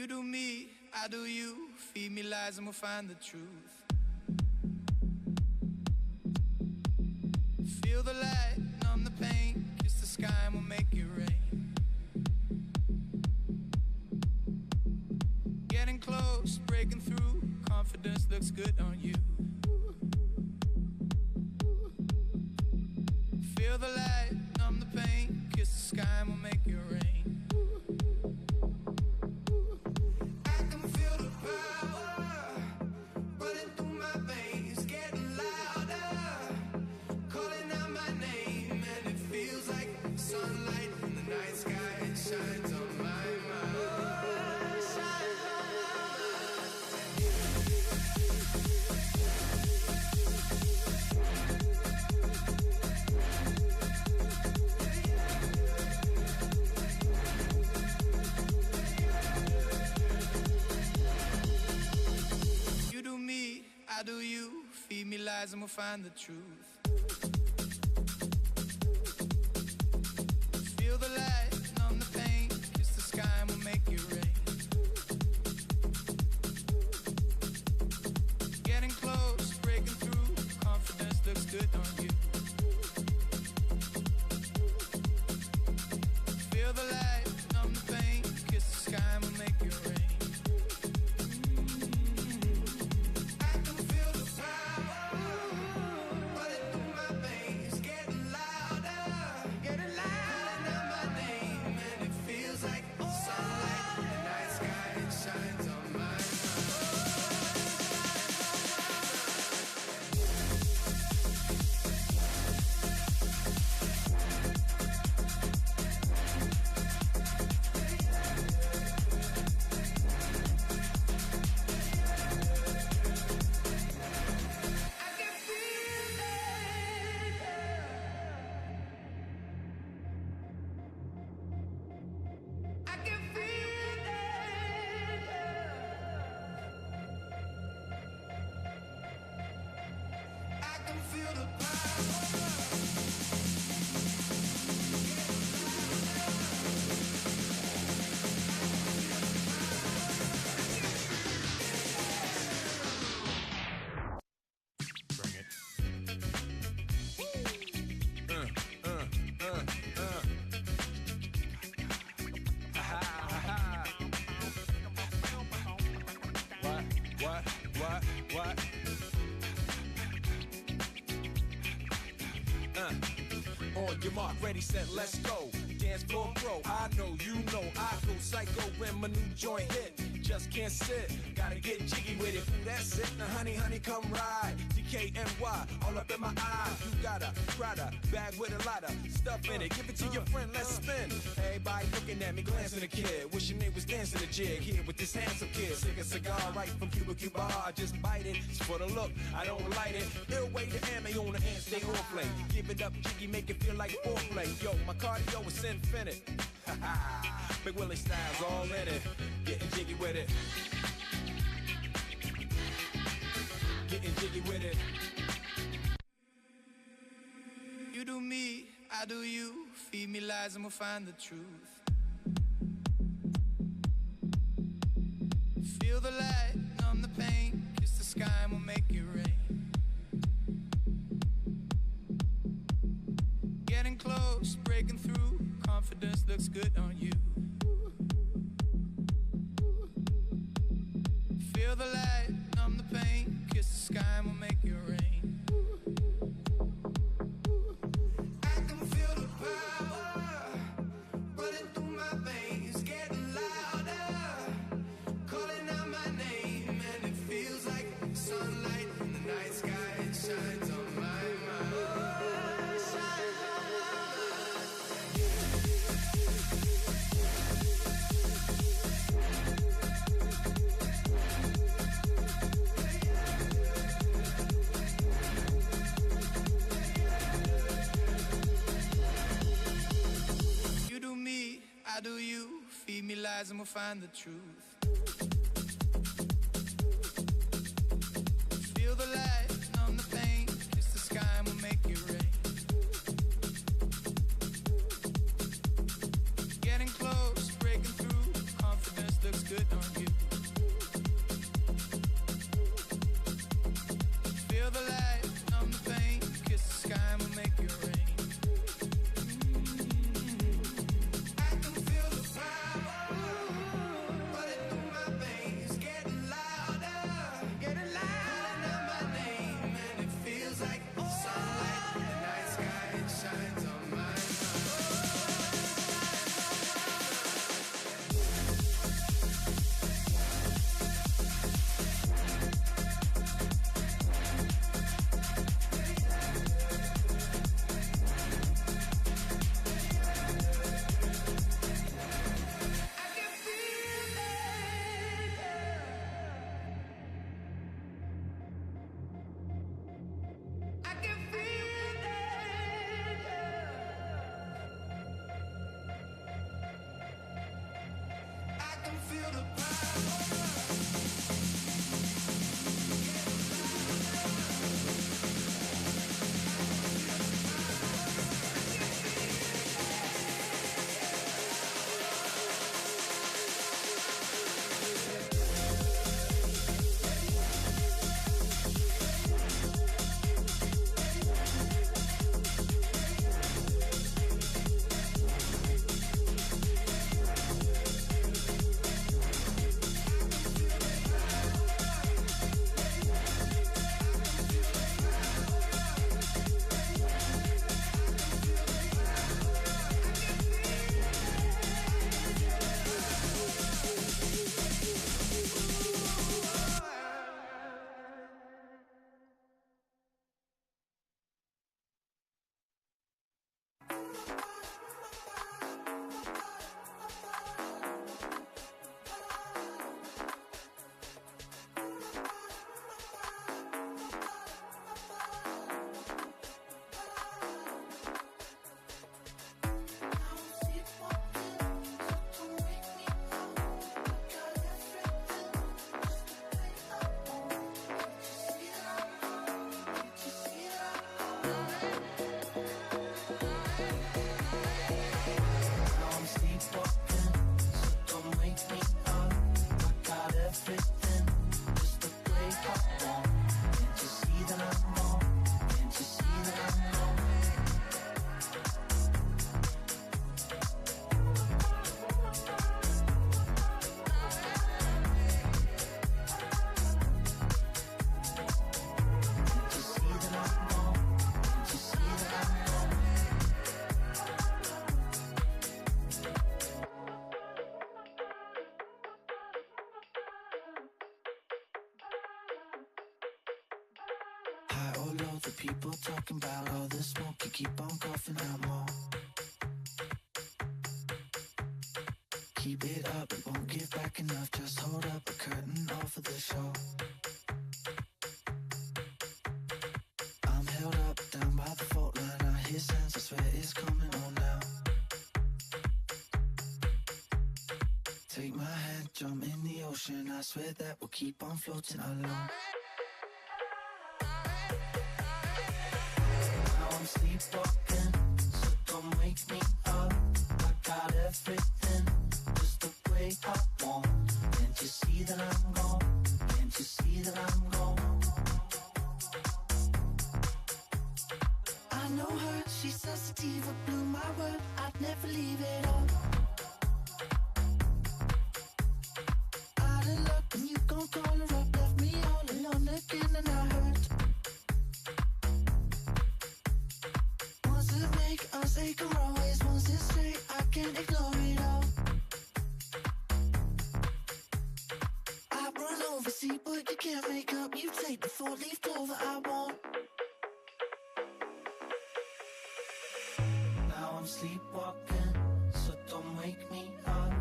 You do me, I do you. Feed me lies and we'll find the truth. Feel the light, numb the pain. Kiss the sky and we'll make it rain. Getting close, breaking through. Confidence looks good on you. Feel the light, numb the pain. Kiss the sky and we'll make it rain. I can feel the power running through my veins, getting louder, calling out my name, and it feels like sunlight in the night sky. It shines on my mind. You do me, I do you. Feed me lies and we'll find the truth. Feel the light, numb the pain. Kiss the sky and we'll make it rain. Getting close, breaking through. Confidence looks good on you. Feel the light, numb the pain. Kiss the sky and we'll make it rain. I can feel the power running through my veins, getting louder, calling out my name, and it feels like sunlight in the night sky. It shines on my mind. I can feel it. I can feel the power. Bring it. What? On your mark, ready, set, let's go. Dance floor pro, I know, you know, I go psycho when my new joint hit. Just can't sit, gotta get jiggy with it. Ooh, that's it, now honey, come ride. DKNY, all up in my eye. You got a Prada bag with a lot of stuff in it. Give it to your friend, let's spin. Everybody looking at me, glancing a kid. Wishing they was dancing a jig here with this handsome kid. Sick a cigar right from Cuba Cuba. I just bite it, it's for the look, I don't light it. Ill way to ammo on the hand, stay on play. Give it up, jiggy, make it feel like foreplay. Yo, my cardio is infinite. Big Willie style's all in it. Getting jiggy with it. Getting jiggy with it. You do me, I do you. Feed me lies and we'll find the truth. Feel the light, numb the pain. Kiss the sky and we'll make it rain. Getting close, breaking through. Confidence looks good on you. Feel the light, numb the pain. Kiss the sky and we'll make it rain. I can feel the power running through my veins, getting louder, calling out my name, and it feels like sunlight in the night sky. It shines on my mind. You do me, I do you. Feed me lies and we'll find the truth. Feel the light, numb the pain. Kiss the sky and we'll make it rain. Getting close, breaking through. Confidence looks good on you. feel the light, numb the pain. Kiss the sky and we'll make it rain. I can feel the power running through my veins, getting louder, getting louder. My name and it feels like sunlight in the night sky. It shines on my mind. High or low, the people talking about all the smoke. You keep on coughing out more. Keep it up, it won't give back enough. Just hold up a curtain off of the show. I'm held up down by the fault line. I hear sounds, I swear it's coming on now. Take my hand, jump in the ocean. I swear that we'll keep on floating alone. Now I'm sleepwalking, so don't wake me up. I got everything, just the way I want. Can't you see that I'm gone? Can't you see that I'm gone? I know her, she's sensitive, I blew my word, I'd never leave it all. Out of luck, and you gon' call her up, left me all alone again, and I hurt. Wants to make us take her always, wants it straight, I can't ignore it all. I run over, see, but you can't make up, you take the four-leaf clover I want. Now I'm sleepwalking, so don't wake me up.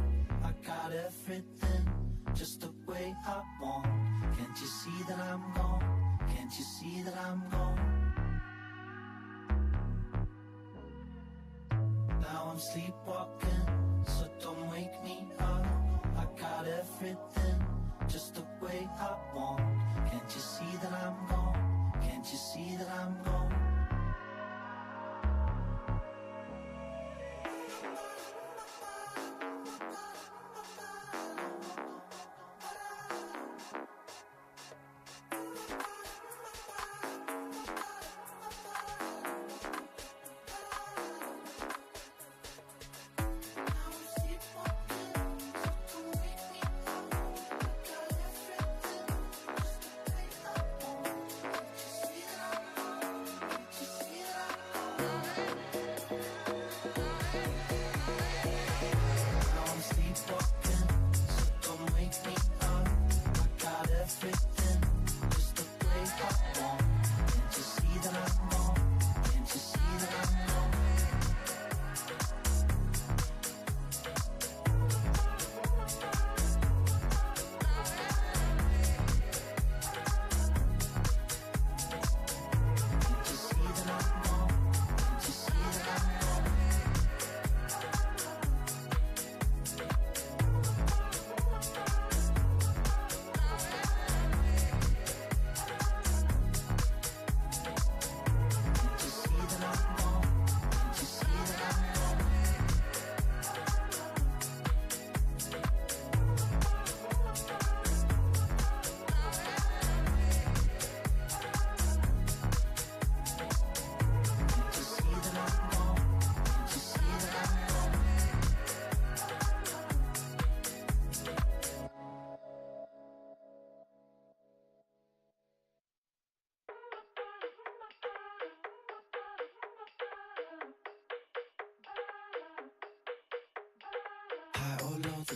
I got everything, just the way I want. Can't you see that I'm gone? Can't you see that I'm gone? Now I'm sleepwalking, so don't wake me up. I got everything, just the way I want. Can't you see that I'm gone? Can't you see that I'm gone?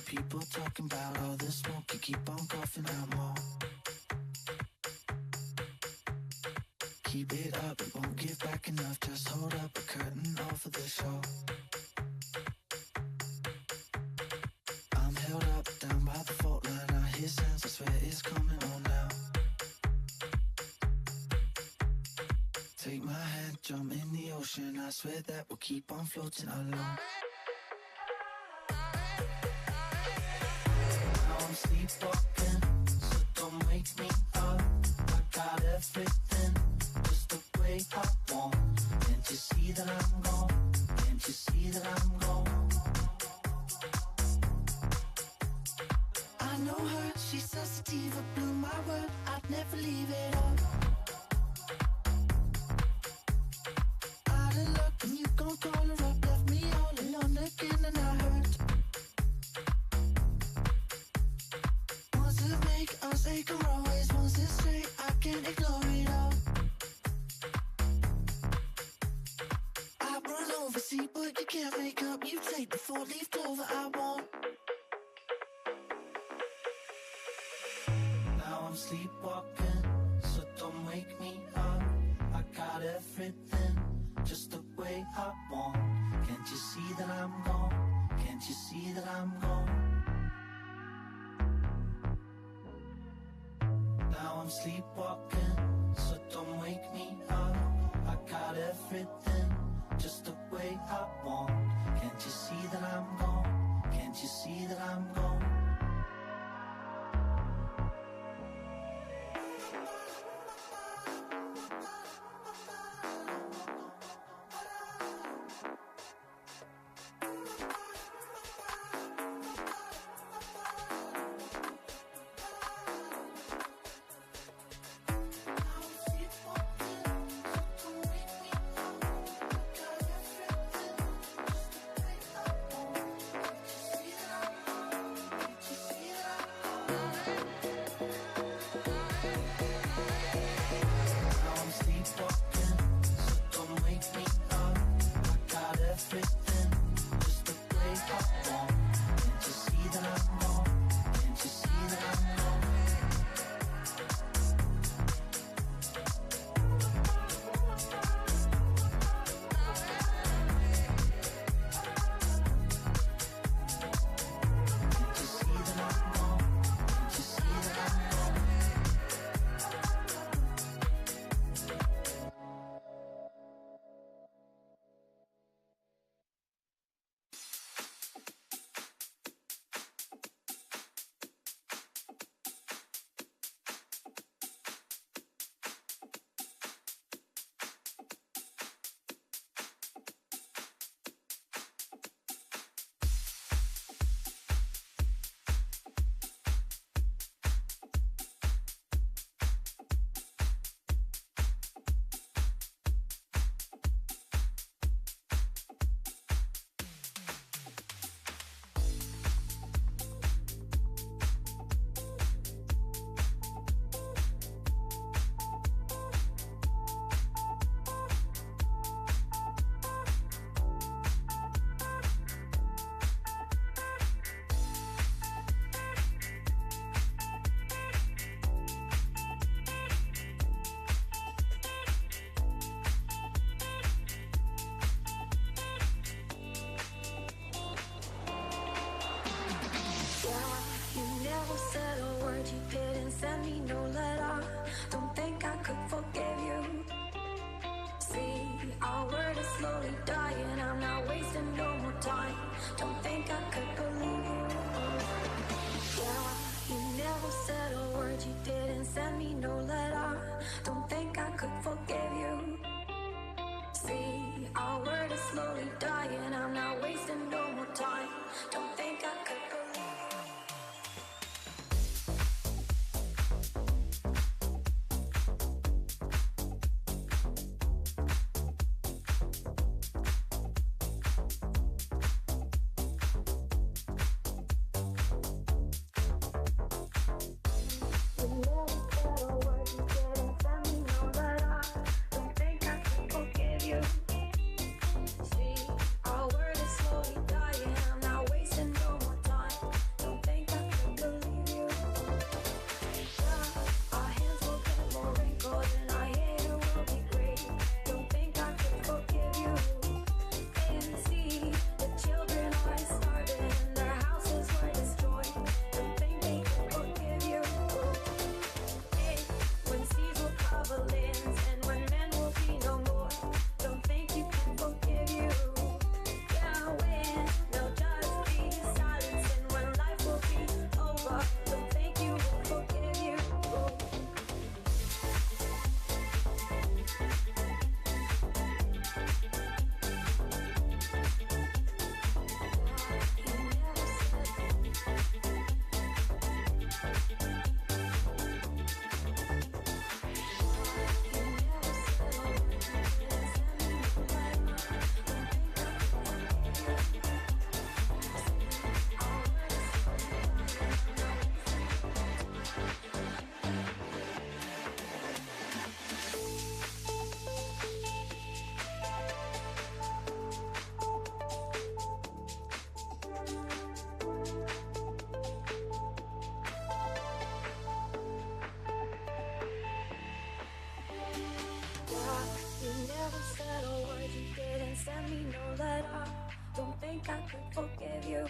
people talking about all the smoke. You keep on coughing out more. Keep it up, it won't give back enough. Just hold up a curtain off of the show. I'm held up down by the fault line. I hear sounds, I swear it's coming on now. Take my hand, jump in the ocean. I swear that we'll keep on floating alone. Now I'm sleepwalking, so don't wake me up. I got everything, just the way I want. Can't you see that I'm gone? Can't you see that I'm gone? I know her, she's sensitive, I blew my word, I'd never leave it all. Out of luck, and you gon' call her up, left me all alone again, and I hurt. Wants to make us ache or always wants it straight, I can't ignore it all. I run over, see, but you can't make up. You take the four-leaf clover I want. Now I'm sleepwalking, so don't wake me up. I got everything, just the way I want. Can't you see that I'm gone? Can't you see that I'm gone? Now I'm sleepwalking, so don't wake me up. I got everything, just the way I want. Can't you see that I'm gone? Can't you see that I'm gone? send me no letter. Don't think I could forgive you.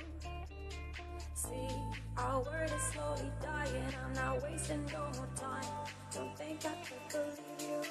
See, our word is slowly dying. I'm not wasting no more time. Don't think I could believe you.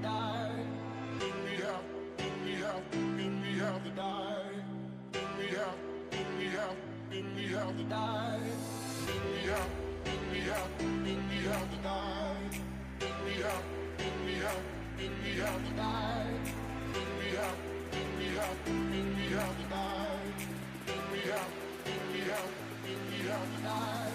died. We have to die. We have to die. We have to die. We have to die. We have to die. We have to die.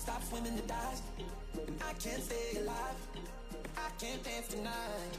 stop swimming to dive, and I can't stay alive. I can't dance tonight.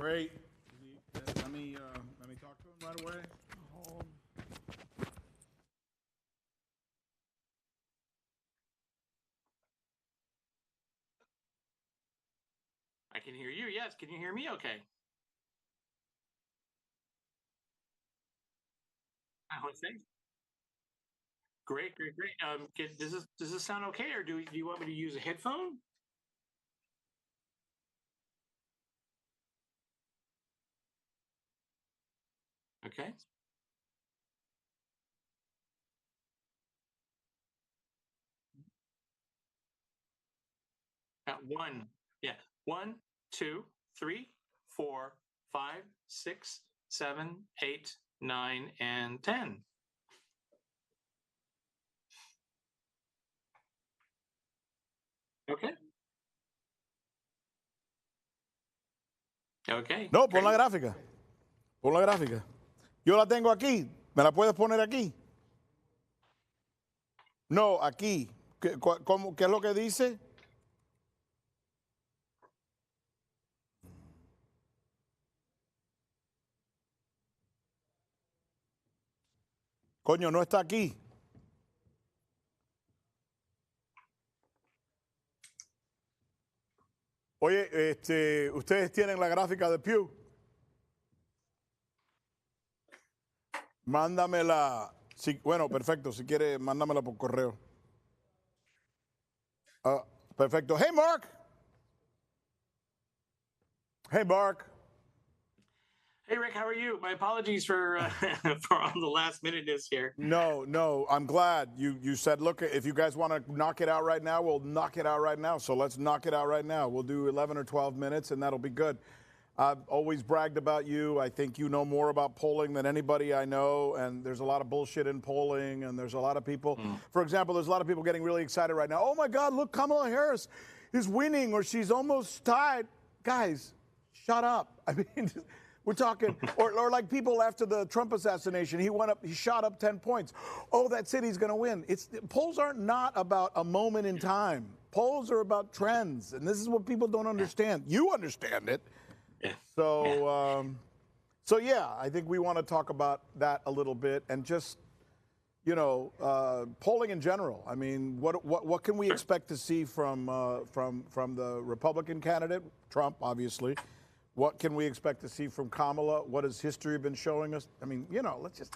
Great. Let me talk to him right away. I can hear you. Yes. Can you hear me? Okay. I would say. Great, great, great. Does this sound okay, or do you want me to use a headphone? Okay. One. Yeah. 1, 2, 3, 4, 5, 6, 7, 8, 9, and 10. Okay. Okay. No, pon la gráfica. Pon la gráfica. Yo la tengo aquí. ¿Me la puedes poner aquí? No, aquí. ¿Qué es lo que dice? Coño, no está aquí. Oye, ustedes tienen la gráfica de Pew. Mándamela. Bueno, perfecto. Si quiere, mándamela por correo. Perfecto. Hey, Mark. Hey, Mark. Hey, Rick, how are you? My apologies for for all the last minuteness here. No, I'm glad you said, look, if you guys want to knock it out right now, we'll knock it out right now. So let's knock it out right now. We'll do 11 or 12 minutes, and that'll be good. I've always bragged about you. I think you know more about polling than anybody I know, and there's a lot of bullshit in polling, and there's a lot of people. For example, there's a lot of people getting really excited right now. Oh, my God, look, Kamala Harris is winning, or she's almost tied. Guys, shut up. I mean, we're talking, or like people after the Trump assassination, he shot up 10 points. Oh, that city's going to win. Polls are not about a moment in time. Polls are about trends, and this is what people don't understand. You understand it. So, yeah, I think we want to talk about that a little bit, and just, polling in general. I mean, what can we expect to see from the Republican candidate, Trump, obviously? What can we expect to see from Kamala? What has history been showing us? I mean, let's just,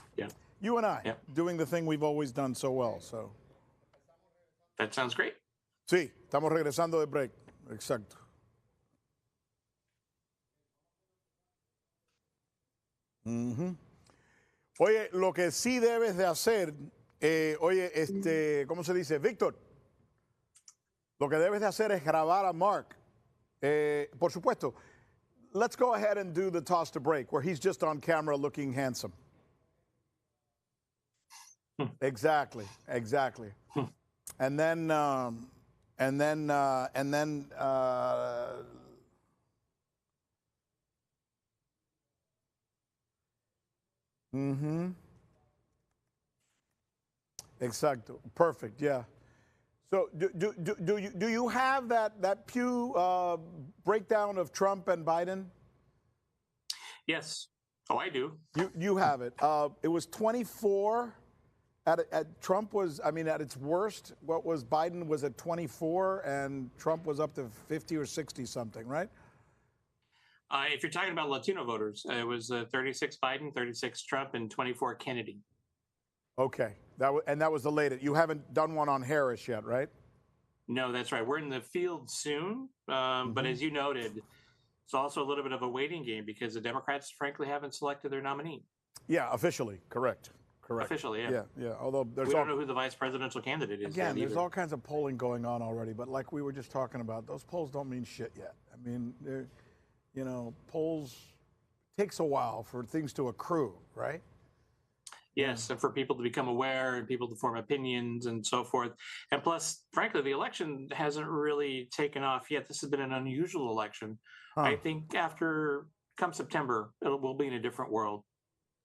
you and I, doing the thing we've always done so well. So that sounds great. Sí, estamos regresando de break. Exacto. Oye, lo que sí debes de hacer, ¿cómo se dice? Víctor, lo que debes de hacer es grabar a Mark. Por supuesto, let's go ahead and do the toss to break, where he's just on camera looking handsome. Exactly. And then, Exacto. Perfect. Yeah. So do you have that Pew breakdown of Trump and Biden? Yes. Oh, I do. You have it. It was 24. At Trump was, at its worst, Biden was at 24, and Trump was up to 50 or 60 something, right? If you're talking about Latino voters, it was 36 Biden, 36 Trump, and 24 Kennedy. Okay, that was the latest. You haven't done one on Harris yet, right? No, that's right. We're in the field soon, but as you noted, it's also a little bit of a waiting game because the Democrats, frankly, haven't selected their nominee. Yeah, officially, correct. Officially, yeah. Yeah. Although we don't know who the vice presidential candidate is. Again, there's all kinds of polling going on already, but like we were just talking about, those polls don't mean shit yet. I mean, polls takes a while for things to accrue, right? Yes, and for people to become aware and people to form opinions and so forth. And plus, frankly, the election hasn't really taken off yet. This has been an unusual election. I think come September, we'll be in a different world.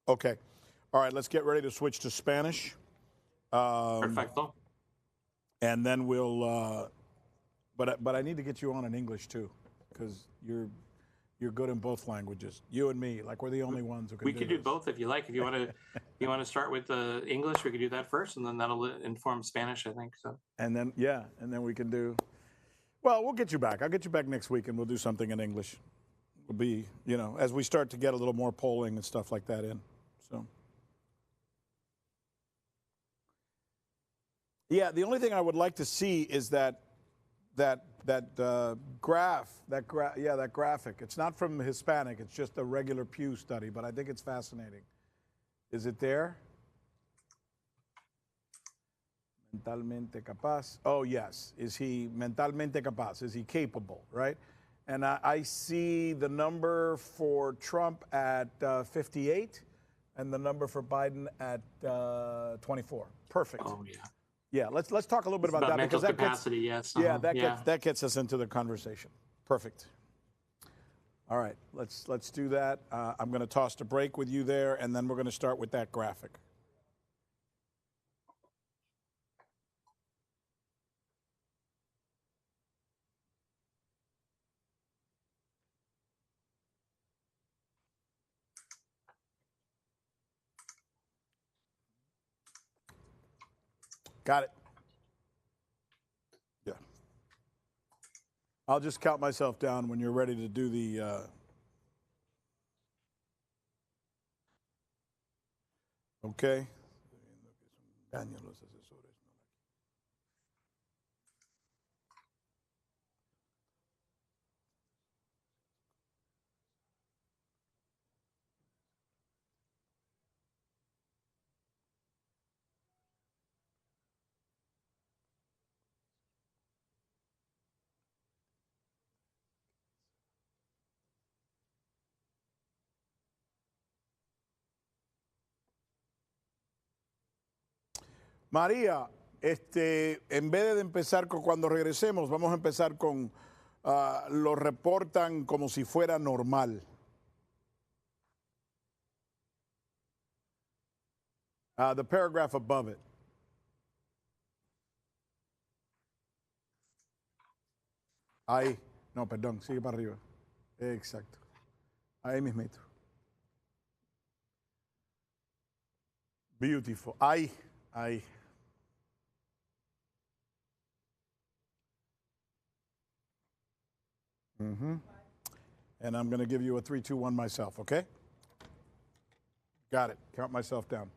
Okay. All right, let's get ready to switch to Spanish. Perfecto. And then we'll, but I need to get you on in English too, because you're You're good in both languages. You and me, like we're the only ones who can We do could this. do both if you like. If you want to, you want to start with English, we could do that first, and then that'll inform Spanish, I think. So. And then, yeah, and then we can do, well, we'll get you back. I'll get you back next week and we'll do something in English. We'll be, you know, as we start to get a little more polling and stuff like that in. So, yeah, the only thing I would like to see is that graphic. It's not from Hispanic. It's just a regular Pew study, but I think it's fascinating. Is it there? Mentalmente capaz. Oh, yes. Is he mentalmente capaz? Is he capable, right? And I see the number for Trump at 58 and the number for Biden at 24. Perfect. Oh, yeah. Yeah, let's talk a little bit about that mental because that capacity, gets, yes. yeah, that gets us into the conversation. Perfect. All right, let's do that. I'm going to toss the break with you there, and then we're going to start with that graphic. Got it. Yeah. I'll just count myself down when you're ready to do the. Okay. María, en vez de empezar con cuando regresemos, vamos a empezar con lo reportan como si fuera normal. The paragraph above it. Ahí. No, perdón, sigue para arriba. Exacto. Ahí mismito. Beautiful. Ahí, ahí. Mm-hmm. And I'm going to give you a 3, 2, 1 myself, okay? Got it. Count myself down.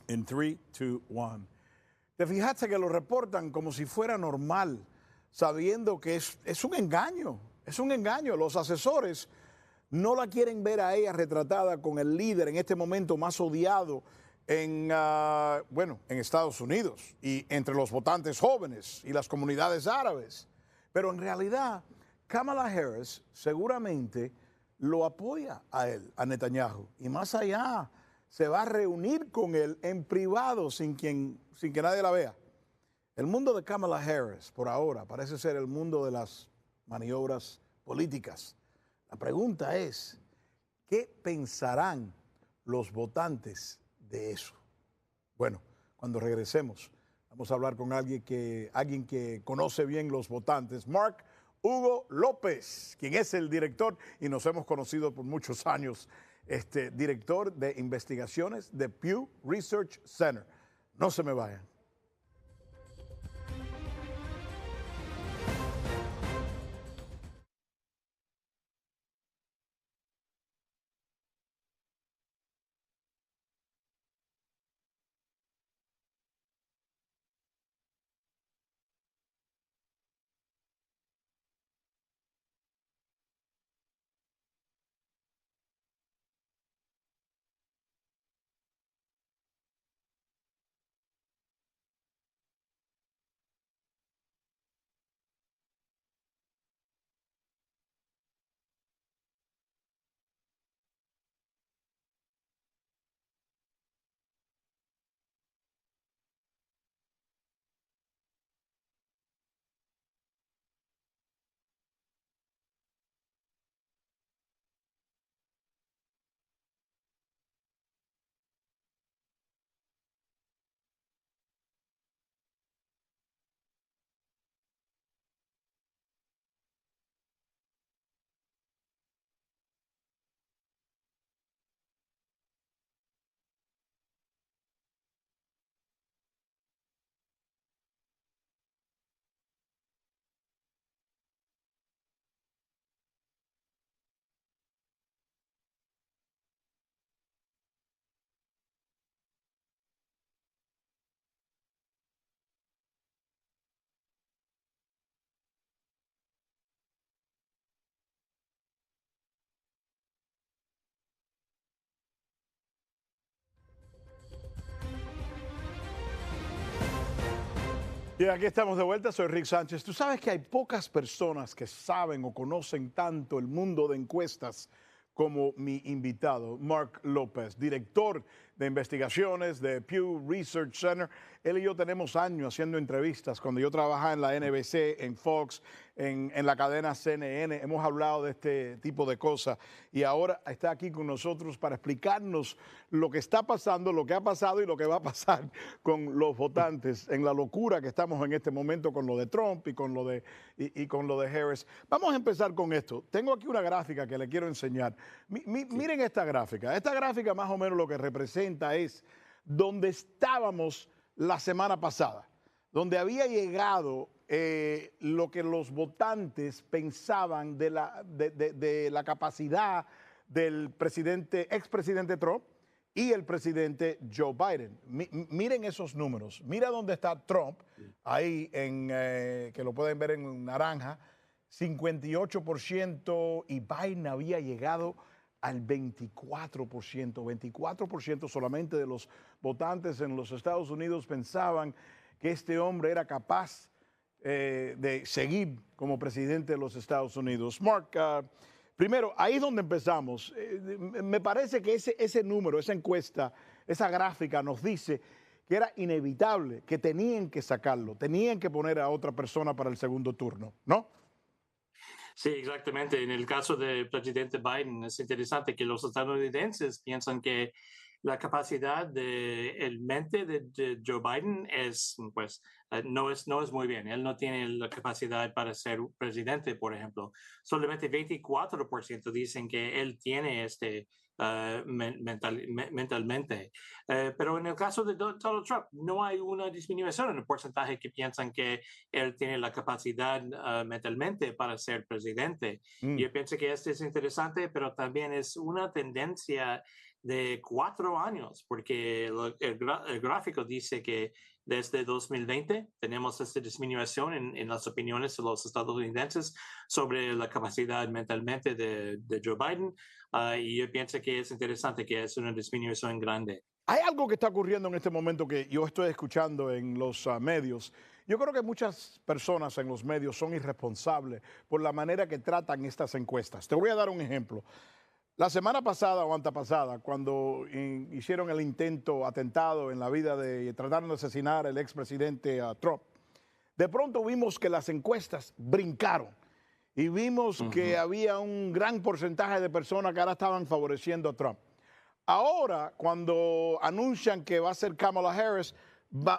In 3, 2, 1. Te fijaste que lo reportan como si fuera normal, sabiendo que es un engaño. Es un engaño. Los asesores no la quieren ver a ella retratada con el líder en este momento más odiado en Estados Unidos y entre los votantes jóvenes y las comunidades árabes. Pero en realidad, Kamala Harris seguramente lo apoya a él, a Netanyahu. Y más allá, se va a reunir con él en privado sin que nadie la vea. El mundo de Kamala Harris, por ahora, parece ser el mundo de las maniobras políticas. La pregunta es, ¿qué pensarán los votantes de eso? Bueno, cuando regresemos, vamos a hablar con alguien que conoce bien los votantes, Mark Hugo López, quien es el director, y nos hemos conocido por muchos años, director de investigaciones de Pew Research Center. No se me vayan. Y aquí estamos de vuelta, soy Rick Sánchez. Tú sabes que hay pocas personas que saben o conocen tanto el mundo de encuestas como mi invitado, Mark López, director de investigaciones de Pew Research Center. Él y yo tenemos años haciendo entrevistas. Cuando yo trabajaba en la NBC, en Fox, en la cadena CNN, hemos hablado de este tipo de cosas. Y ahora está aquí con nosotros para explicarnos lo que está pasando, lo que ha pasado y lo que va a pasar con los votantes en la locura que estamos en este momento con lo de Trump y con lo de Harris. Vamos a empezar con esto. Tengo aquí una gráfica que le quiero enseñar. Miren esta gráfica. Esta gráfica más o menos lo que representa es donde estábamos la semana pasada, donde había llegado lo que los votantes pensaban de la capacidad del expresidente Trump y el presidente Joe Biden. Miren esos números. Mira dónde está Trump, ahí que lo pueden ver en naranja, 58%, y Biden había llegado al 24%. 24% solamente de los votantes en los Estados Unidos pensaban que este hombre era capaz de seguir como presidente de los Estados Unidos. Mark, primero, ahí es donde empezamos. Me parece que ese número, esa encuesta, esa gráfica nos dice que era inevitable, que tenían que sacarlo, tenían que poner a otra persona para el segundo turno, ¿no? Sí, exactamente. En el caso del presidente Biden, es interesante que los estadounidenses piensan que la capacidad de mente de Joe Biden es, pues, no es muy bien. Él no tiene la capacidad para ser presidente, por ejemplo. Solamente 24% dicen que él tiene mentalmente. Pero en el caso de Donald Trump, no hay una disminución en el porcentaje que piensan que él tiene la capacidad mentalmente para ser presidente. Yo pienso que esto es interesante, pero también es una tendencia de 4 años, porque el gráfico dice que desde 2020 tenemos esta disminución en las opiniones de los estadounidenses sobre la capacidad mentalmente de Joe Biden, y yo pienso que es interesante que es una disminución grande. Hay algo que está ocurriendo en este momento que yo estoy escuchando en los medios. Yo creo que muchas personas en los medios son irresponsables por la manera que tratan estas encuestas. Te voy a dar un ejemplo. La semana pasada o antepasada, cuando hicieron el atentado en la vida trataron de asesinar al expresidente Trump, de pronto vimos que las encuestas brincaron y vimos que había un gran porcentaje de personas que ahora estaban favoreciendo a Trump. Ahora, cuando anuncian que va a ser Kamala Harris,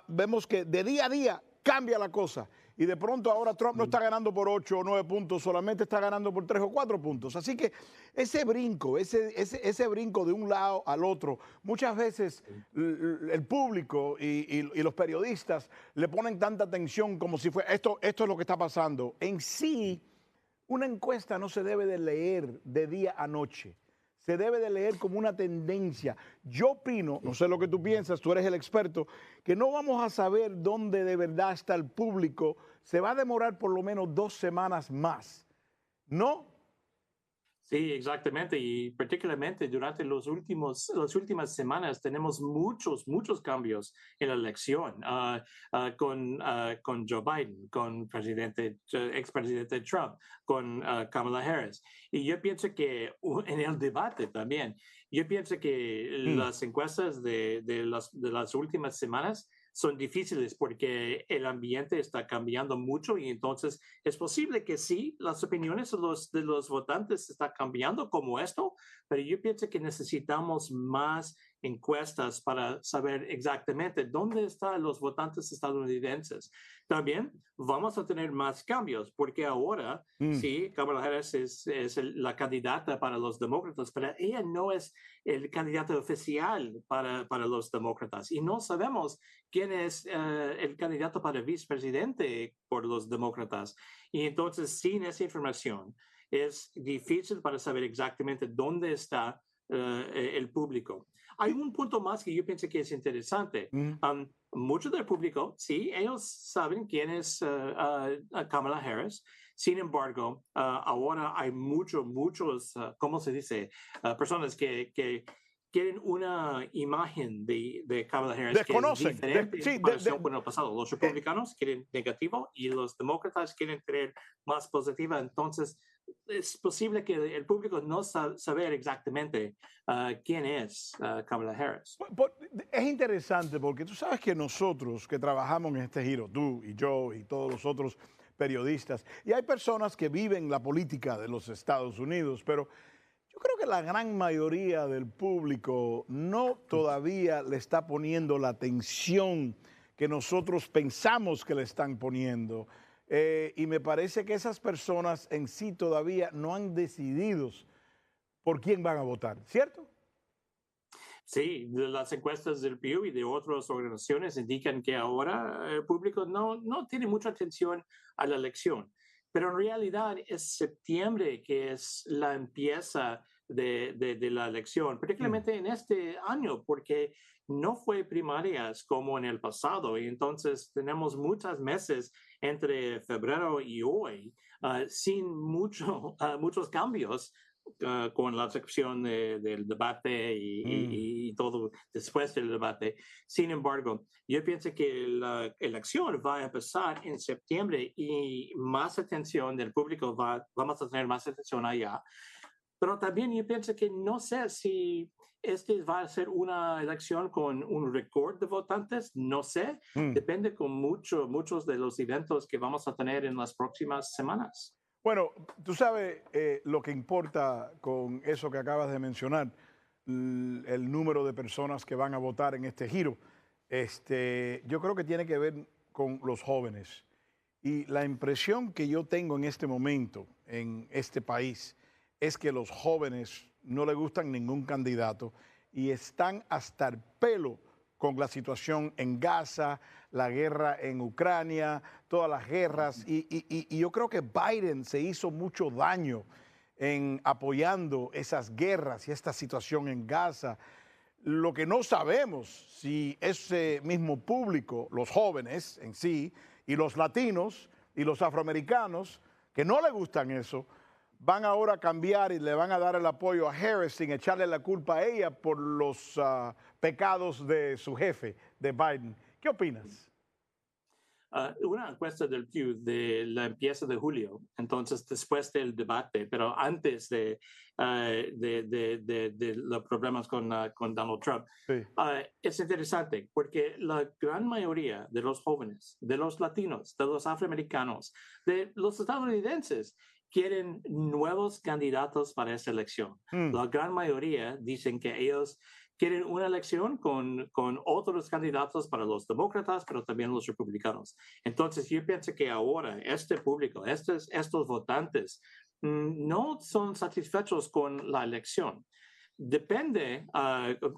vemos que de día a día cambia la cosa. Y de pronto ahora Trump no está ganando por 8 o 9 puntos, solamente está ganando por 3 o 4 puntos. Así que ese brinco, ese brinco de un lado al otro, muchas veces el público y los periodistas le ponen tanta atención como si fuera esto es lo que está pasando. En sí, una encuesta no se debe de leer de día a noche. Se debe de leer como una tendencia. Yo opino, no sé lo que tú piensas, tú eres el experto, que no vamos a saber dónde de verdad está el público. Se va a demorar por lo menos 2 semanas más, ¿no? Sí, exactamente. Y particularmente durante las últimas semanas tenemos muchos cambios en la elección con Joe Biden, con expresidente Trump, con Kamala Harris. Y yo pienso que en el debate también, yo pienso que las encuestas de las últimas semanas son difíciles porque el ambiente está cambiando mucho y entonces es posible que sí, las opiniones de los votantes están cambiando como esto, pero yo pienso que necesitamos más encuestas para saber exactamente dónde están los votantes estadounidenses. También vamos a tener más cambios porque ahora sí, Kamala Harris es la candidata para los demócratas, pero ella no es el candidato oficial para los demócratas y no sabemos quién es el candidato para vicepresidente por los demócratas. Y entonces, sin esa información, es difícil para saber exactamente dónde está el público. Hay un punto más que yo pienso que es interesante. Mucho del público, sí, ellos saben quién es Kamala Harris. Sin embargo, ahora hay muchos, ¿cómo se dice? Personas que quieren una imagen de Kamala Harris que es Desconocen. diferente Sí, en comparación con el pasado. Los republicanos quieren negativo y los demócratas quieren tener más positiva. Entonces, es posible que el público no saber exactamente quién es Kamala Harris. Es interesante porque tú sabes que nosotros que trabajamos en este giro, tú y yo y todos los otros periodistas, y hay personas que viven la política de los Estados Unidos, pero yo creo que la gran mayoría del público no todavía le está poniendo la atención que nosotros pensamos que le están poniendo. Y me parece que esas personas en sí todavía no han decidido por quién van a votar, ¿cierto? Sí, las encuestas del Pew y de otras organizaciones indican que ahora el público no tiene mucha atención a la elección, pero en realidad es septiembre que es la empieza de la elección, particularmente en este año, porque no fue primarias como en el pasado, y entonces tenemos muchos meses entre febrero y hoy sin muchos cambios con la sección del debate y todo después del debate. Sin embargo, yo pienso que la elección va a empezar en septiembre y más atención del público vamos a tener más atención allá. Pero también yo pienso que no sé si este va a ser una elección con un récord de votantes, no sé, depende con muchos de los eventos que vamos a tener en las próximas semanas. Bueno, tú sabes lo que importa con eso que acabas de mencionar, el número de personas que van a votar en este giro. Yo creo que tiene que ver con los jóvenes. Y la impresión que yo tengo en este momento en este país es que los jóvenes no les gustan ningún candidato y están hasta el pelo con la situación en Gaza, la guerra en Ucrania, todas las guerras. Y yo creo que Biden se hizo mucho daño en apoyando esas guerras y esta situación en Gaza. Lo que no sabemos si ese mismo público, los jóvenes en sí, y los latinos y los afroamericanos, que no les gustan eso, van ahora a cambiar y le van a dar el apoyo a Harris sin echarle la culpa a ella por los pecados de su jefe, de Biden. ¿Qué opinas? Una encuesta del Pew de la empieza de julio, entonces después del debate, pero antes de los problemas con Donald Trump. Sí. Es interesante porque la gran mayoría de los jóvenes, de los latinos, de los afroamericanos, de los estadounidenses, quieren nuevos candidatos para esta elección. La gran mayoría dicen que ellos quieren una elección con otros candidatos para los demócratas, pero también los republicanos. Entonces, yo pienso que ahora este público, estos votantes, no son satisfechos con la elección. Depende,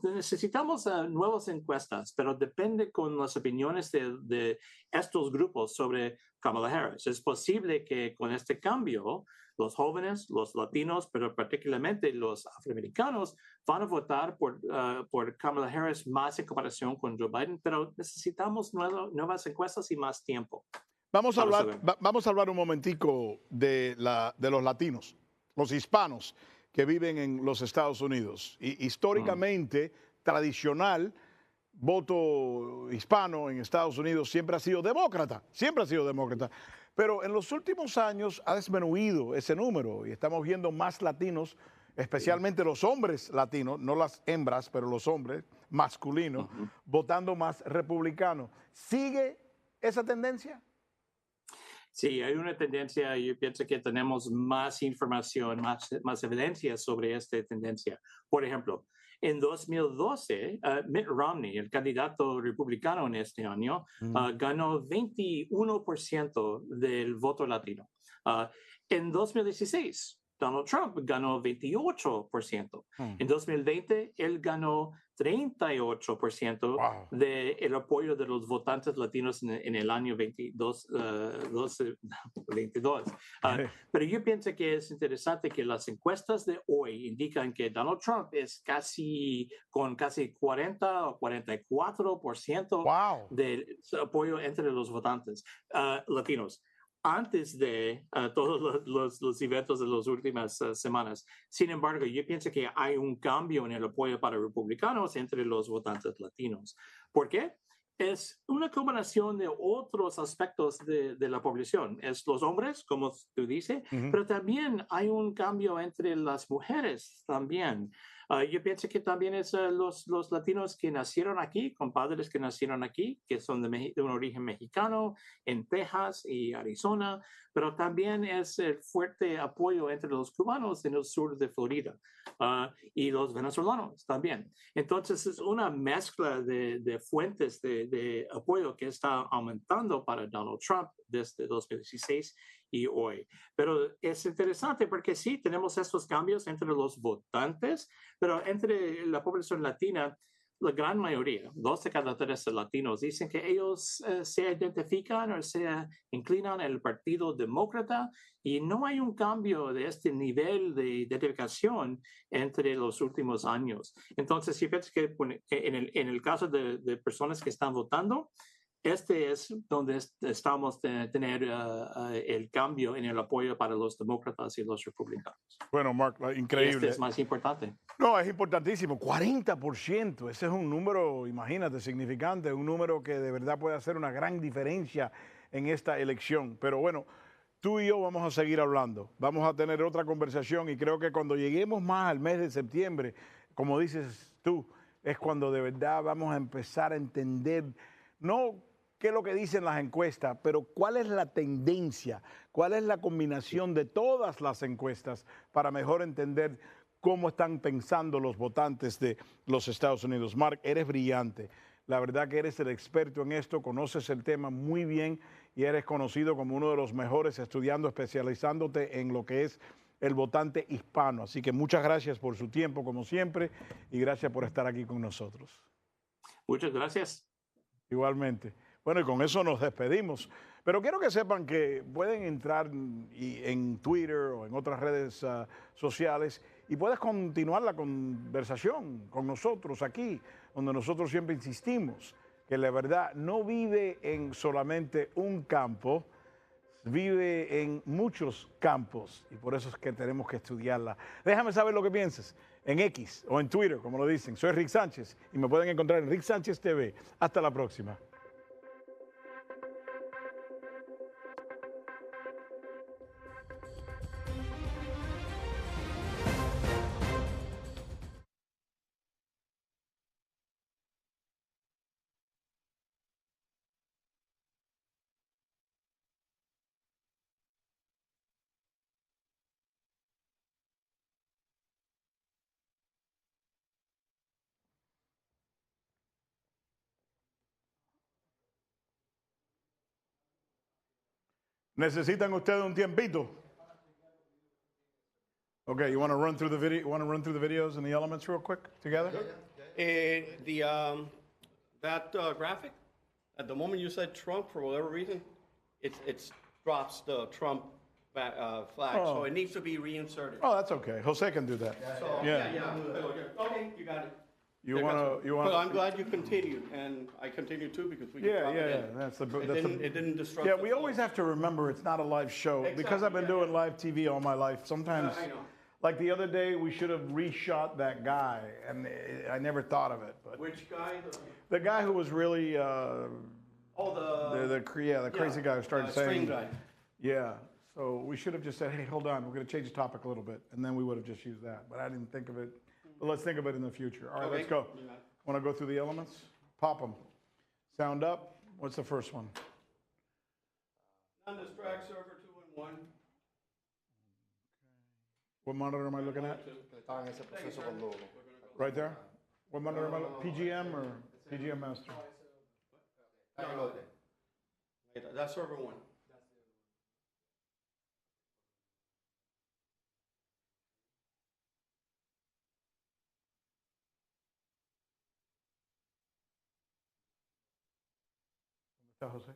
necesitamos nuevas encuestas, pero depende con las opiniones de estos grupos sobre Kamala Harris. Es posible que con este cambio, los jóvenes, los latinos, pero particularmente los afroamericanos, van a votar por Kamala Harris más en comparación con Joe Biden, pero necesitamos nuevas encuestas y más tiempo. Vamos a hablar un momentico de los latinos, los hispanos que viven en los Estados Unidos. Y históricamente, tradicional, voto hispano en Estados Unidos siempre ha sido demócrata, Pero en los últimos años ha disminuido ese número y estamos viendo más latinos, especialmente los hombres latinos, no las hembras, pero los hombres masculinos, votando más republicano. ¿Sigue esa tendencia? Sí, hay una tendencia, yo pienso que tenemos más información, más evidencia sobre esta tendencia. Por ejemplo, en 2012, Mitt Romney, el candidato republicano en este año, ganó 21% del voto latino. En 2016, Donald Trump ganó 28%. En 2020, él ganó 38% del apoyo de los votantes latinos en el año 22. Pero yo pienso que es interesante que las encuestas de hoy indican que Donald Trump es con casi 40 o 44% del apoyo entre los votantes latinos. antes de todos los eventos de las últimas semanas. Sin embargo, yo pienso que hay un cambio en el apoyo para republicanos entre los votantes latinos. ¿Por qué? Es una combinación de otros aspectos de la población. Es los hombres, como tú dices, pero también hay un cambio entre las mujeres también. Yo pienso que también es los latinos que nacieron aquí, con padres que nacieron aquí, que son de un origen mexicano, en Texas y Arizona, pero también es el fuerte apoyo entre los cubanos en el sur de Florida y los venezolanos también. Entonces es una mezcla de fuentes de apoyo que está aumentando para Donald Trump desde 2016 y hoy. Pero es interesante porque sí, tenemos estos cambios entre los votantes, pero entre la población latina, la gran mayoría, 2 de cada 3 latinos, dicen que ellos se identifican o se inclinan al Partido Demócrata y no hay un cambio de este nivel de identificación entre los últimos años. Entonces, yo pienso que en el caso de personas que están votando, este es donde estamos de tener el cambio en el apoyo para los demócratas y los republicanos. Bueno, Mark, Y increíble. este es más importante. No, es importantísimo. 40%. Ese es un número, imagínate, significante, un número que de verdad puede hacer una gran diferencia en esta elección. Pero bueno, tú y yo vamos a seguir hablando. Vamos a tener otra conversación y creo que cuando lleguemos más al mes de septiembre, como dices tú, es cuando de verdad vamos a empezar a entender, no qué es lo que dicen las encuestas, pero cuál es la tendencia, cuál es la combinación de todas las encuestas para mejor entender cómo están pensando los votantes de los Estados Unidos. Mark, eres brillante. La verdad que eres el experto en esto, conoces el tema muy bien y eres conocido como uno de los mejores estudiando, especializándote en lo que es el votante hispano. Así que muchas gracias por su tiempo, como siempre, y gracias por estar aquí con nosotros. Muchas gracias. Igualmente. Bueno, y con eso nos despedimos. Pero quiero que sepan que pueden entrar en Twitter o en otras redes sociales y puedes continuar la conversación con nosotros aquí, donde nosotros siempre insistimos que la verdad no vive en solamente un campo, vive en muchos campos y por eso es que tenemos que estudiarla. Déjame saber lo que pienses en X o en Twitter, como lo dicen. Soy Rick Sánchez y me pueden encontrar en Rick Sánchez TV. Hasta la próxima. ¿Necesitan ustedes un tiempito? Okay, you want to run through the video? You want to run through the videos and the elements real quick together? That graphic, at the moment you said Trump, for whatever reason, it drops the Trump flag, Oh. so it needs to be reinserted. Oh, that's okay. Jose can do that. So, Yeah. Okay, you got it. You want to? Well, I'm glad you continued, and I continue too because we can Yeah, drop yeah, it yeah. in. It didn't disrupt. Yeah, the we flow. always have to remember it's not a live show because I've been Exactly, doing live TV all my life. Sometimes, I know. like the other day, we should have reshot that guy, and I never thought of it. But Which guy? the guy who was really the crazy guy who started saying, string guy. yeah. So we should have just said, hey, hold on, we're going to change the topic a little bit, and then we would have just used that. But I didn't think of it. But let's think of it in the future. All right, Okay. let's go. Want to go through the elements? Pop them. Sound up. What's the first one? Non-distract server 2 and 1. What monitor am I looking at? Right there? What monitor am I looking at? PGM or PGM Master? No. That's server 1. ¿Está José?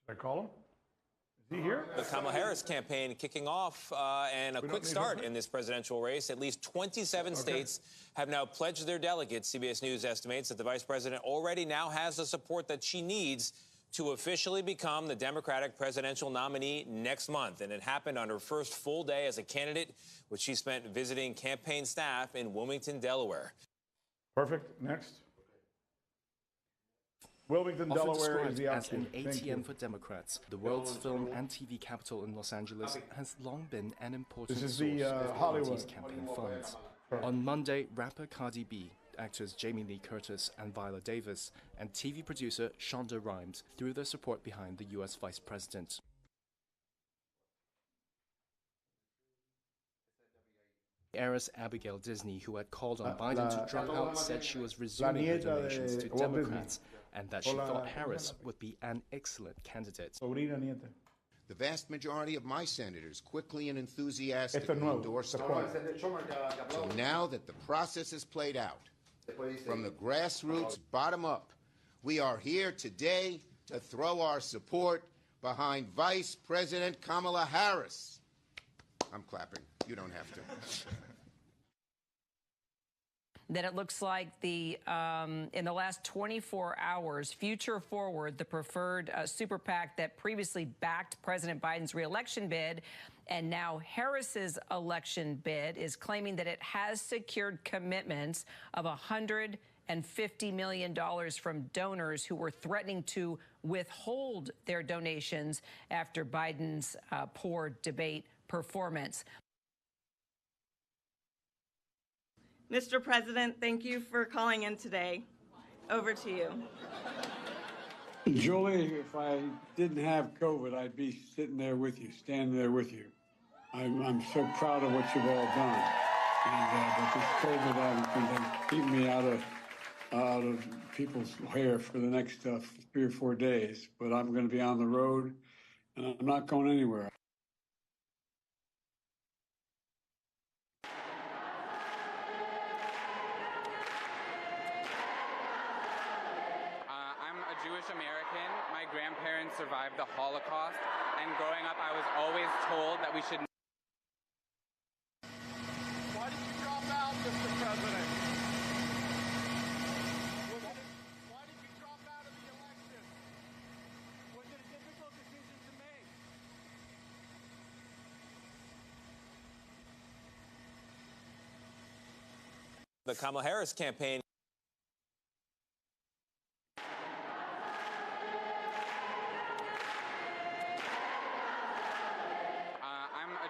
Should I call him? The Kamala Harris campaign kicking off and a quick start in this presidential race. At least 27 states have now pledged their delegates. CBS News estimates that the vice president already now has the support that she needs to officially become the Democratic presidential nominee next month. And it happened on her first full day as a candidate, which she spent visiting campaign staff in Wilmington, Delaware. Perfect. Next. Wilmington, Often Delaware is described the as an outfit. Thank ATM you. for Democrats, the world's film and TV capital in Los Angeles has long been an important This is source the, of the Hollywood. party's campaign funds. On Monday, rapper Cardi B, actors Jamie Lee Curtis and Viola Davis, and TV producer Shonda Rhimes threw their support behind the U.S. vice president. Heiress Abigail Disney, who had called on Biden to drop out, said she was resuming her donations to Democrats and that she thought Harris would be an excellent candidate. The vast majority of my senators quickly and enthusiastically endorsed her. So now that the process has played out, from the grassroots bottom up, we are here today to throw our support behind Vice President Kamala Harris. I'm clapping. You don't have to. Then it looks like in the last 24 hours, Future Forward, the preferred super PAC that previously backed President Biden's reelection bid, and now Harris's election bid, is claiming that it has secured commitments of $150 million from donors who were threatening to withhold their donations after Biden's poor debate performance. Mr. President, thank you for calling in today. Over to you. Julie, if I didn't have COVID, I'd be sitting there with you, standing there with you. I'm so proud of what you've all done. And but this COVID has keep me out of people's hair for the next 3 or 4 days. But I'm going to be on the road, and I'm not going anywhere. Jewish-American. My grandparents survived the Holocaust, and growing up I was always told that we should... Why did you drop out, Mr. President? Why did you drop out of the election? Was it a difficult decision to make? The Kamala Harris campaign.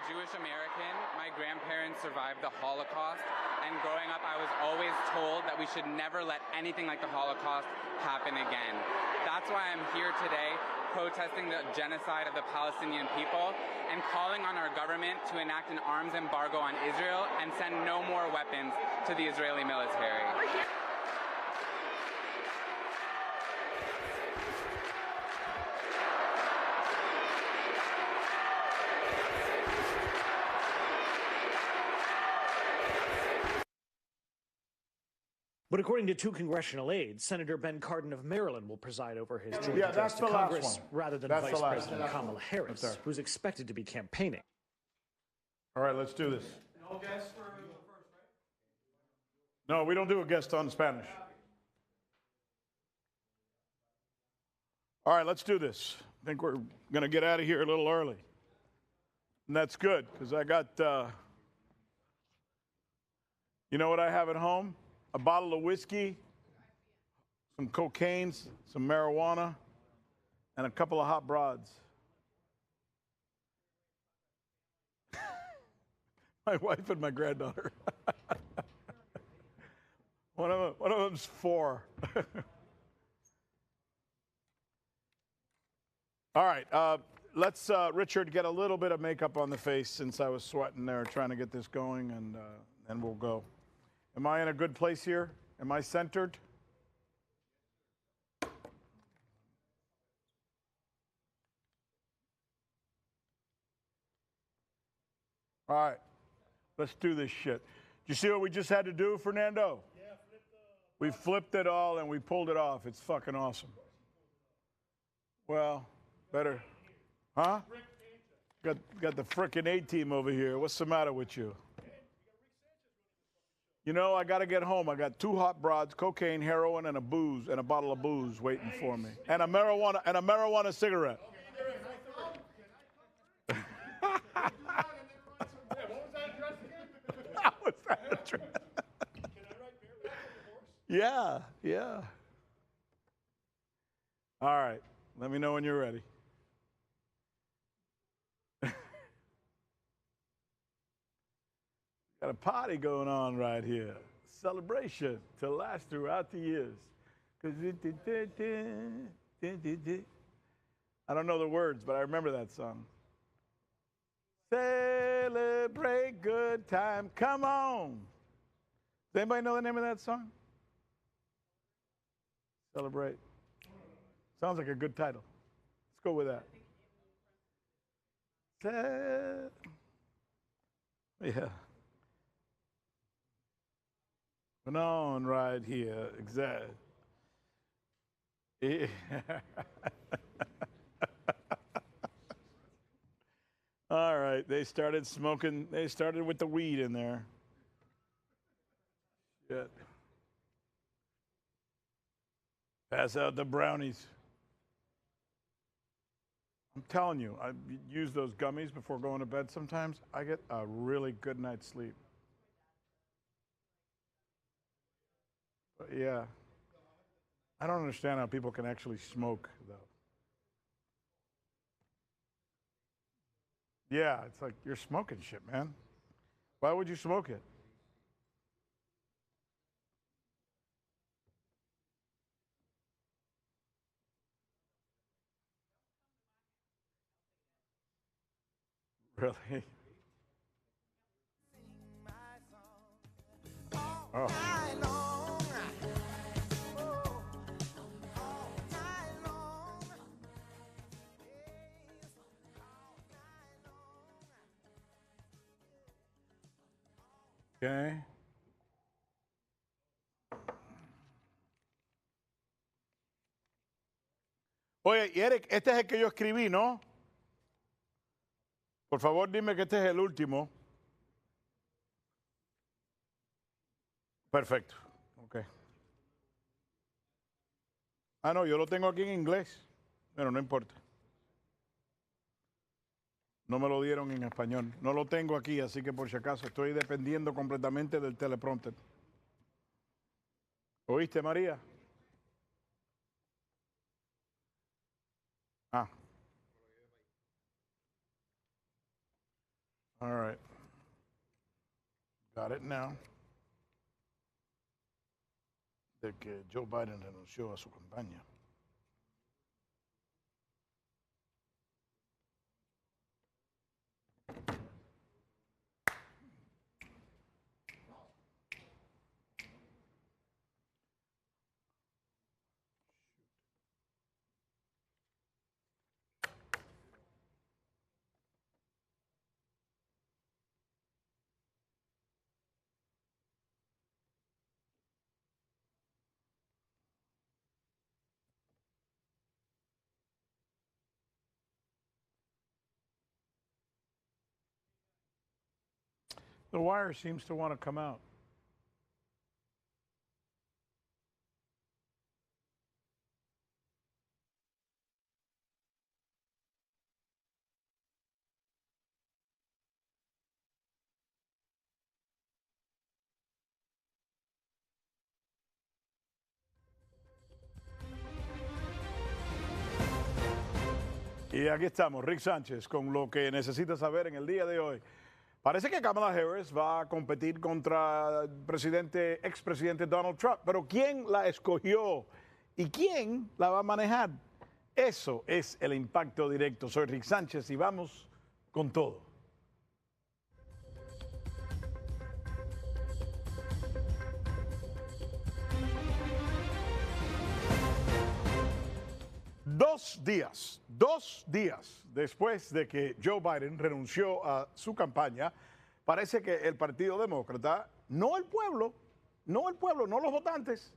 Jewish-American. My grandparents survived the Holocaust, and growing up I was always told that we should never let anything like the Holocaust happen again. That's why I'm here today protesting the genocide of the Palestinian people and calling on our government to enact an arms embargo on Israel and send no more weapons to the Israeli military. But according to 2 congressional aides, Senator Ben Cardin of Maryland will preside over his joint Yeah, address that's to the last Congress one. rather than That's the Vice last President one. Kamala Harris, That's who's expected to be campaigning. All right, let's do this. No guests for the first, right? No, we don't do a guest on Spanish. All right, let's do this. I think we're going to get out of here a little early. And that's good, because I got, you know what I have at home? A bottle of whiskey, some cocaine, some marijuana, and a couple of hot broads. My wife and my granddaughter. One of them's 4. All right, let's, Richard, get a little bit of makeup on the face since I was sweating there trying to get this going, and then we'll go. Am I in a good place here? Am I centered? All right, let's do this shit. Did you see what we just had to do, Fernando? Yeah, we flipped it all and we pulled it off. It's fucking awesome. Well, better. Huh? Got the frickin' A-team over here. What's the matter with you? You know, I got to get home. I got 2 hot broads, cocaine, heroin, and a bottle of booze waiting for me, and a marijuana cigarette. What was that address? Yeah. All right. Let me know when you're ready. Got a party going on right here. Celebration to last throughout the years. I don't know the words, but I remember that song. Celebrate good time. Come on. Does anybody know the name of that song? Celebrate. Sounds like a good title. Let's go with that. Yeah. Going on right here. Exactly. Yeah. All right. They started smoking. They started with the weed in there. Shit. Pass out the brownies. I'm telling you, I use those gummies before going to bed sometimes. I get a really good night's sleep. But yeah. I don't understand how people can actually smoke, though. Yeah, it's like you're smoking shit, man. Why would you smoke it? Really? Oh. Okay. Oye, y Eric, este es el que yo escribí, ¿no? Por favor, dime que este es el último. Perfecto. Ok. Ah, no, yo lo tengo aquí en inglés, pero no importa. No me lo dieron en español. No lo tengo aquí, así que por si acaso estoy dependiendo completamente del teleprompter. ¿Oíste, María? Ah. All right. Got it now. De que Joe Biden renunció a su campaña. The wire seems to want to come out. Y aquí estamos, Rick Sánchez, con lo que necesita saber en el día de hoy. Parece que Kamala Harris va a competir contra el expresidente Donald Trump, pero ¿quién la escogió y quién la va a manejar? Eso es el impacto directo. Soy Rick Sánchez y vamos con todo. Dos días después de que Joe Biden renunció a su campaña, parece que el Partido Demócrata, no el pueblo, no los votantes,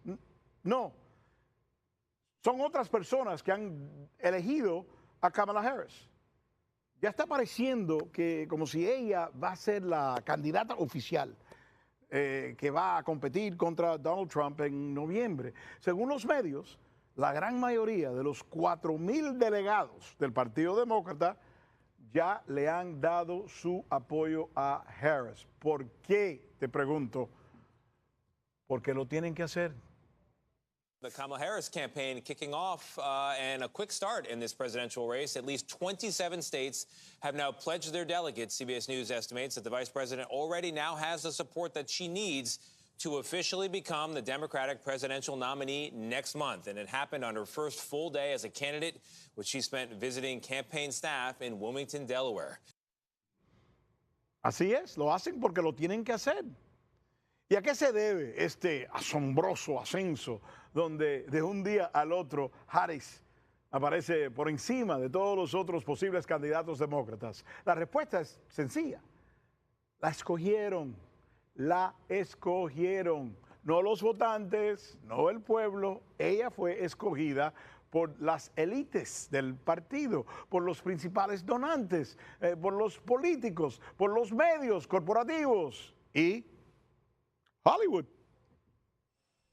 no, son otras personas que han elegido a Kamala Harris. Ya está pareciendo que como si ella va a ser la candidata oficial que va a competir contra Donald Trump en noviembre. Según los medios, la gran mayoría de los 4,000 delegados del Partido Demócrata ya le han dado su apoyo a Harris. ¿Por qué? Te pregunto. Porque lo tienen que hacer. The Kamala Harris campaign kicking off and a quick start in this presidential race. At least 27 states have now pledged their delegates. CBS News estimates that the vice president already now has the support that she needs to officially become the Democratic presidential nominee next month. And it happened on her first full day as a candidate, which she spent visiting campaign staff in Wilmington, Delaware. Así es, lo hacen porque lo tienen que hacer. ¿Y a qué se debe este asombroso ascenso donde de un día al otro Harris aparece por encima de todos los otros posibles candidatos demócratas? La respuesta es sencilla. La escogieron. La escogieron. No los votantes, no el pueblo. Ella fue escogida por las élites del partido, por los principales donantes, por los políticos, por los medios corporativos y Hollywood.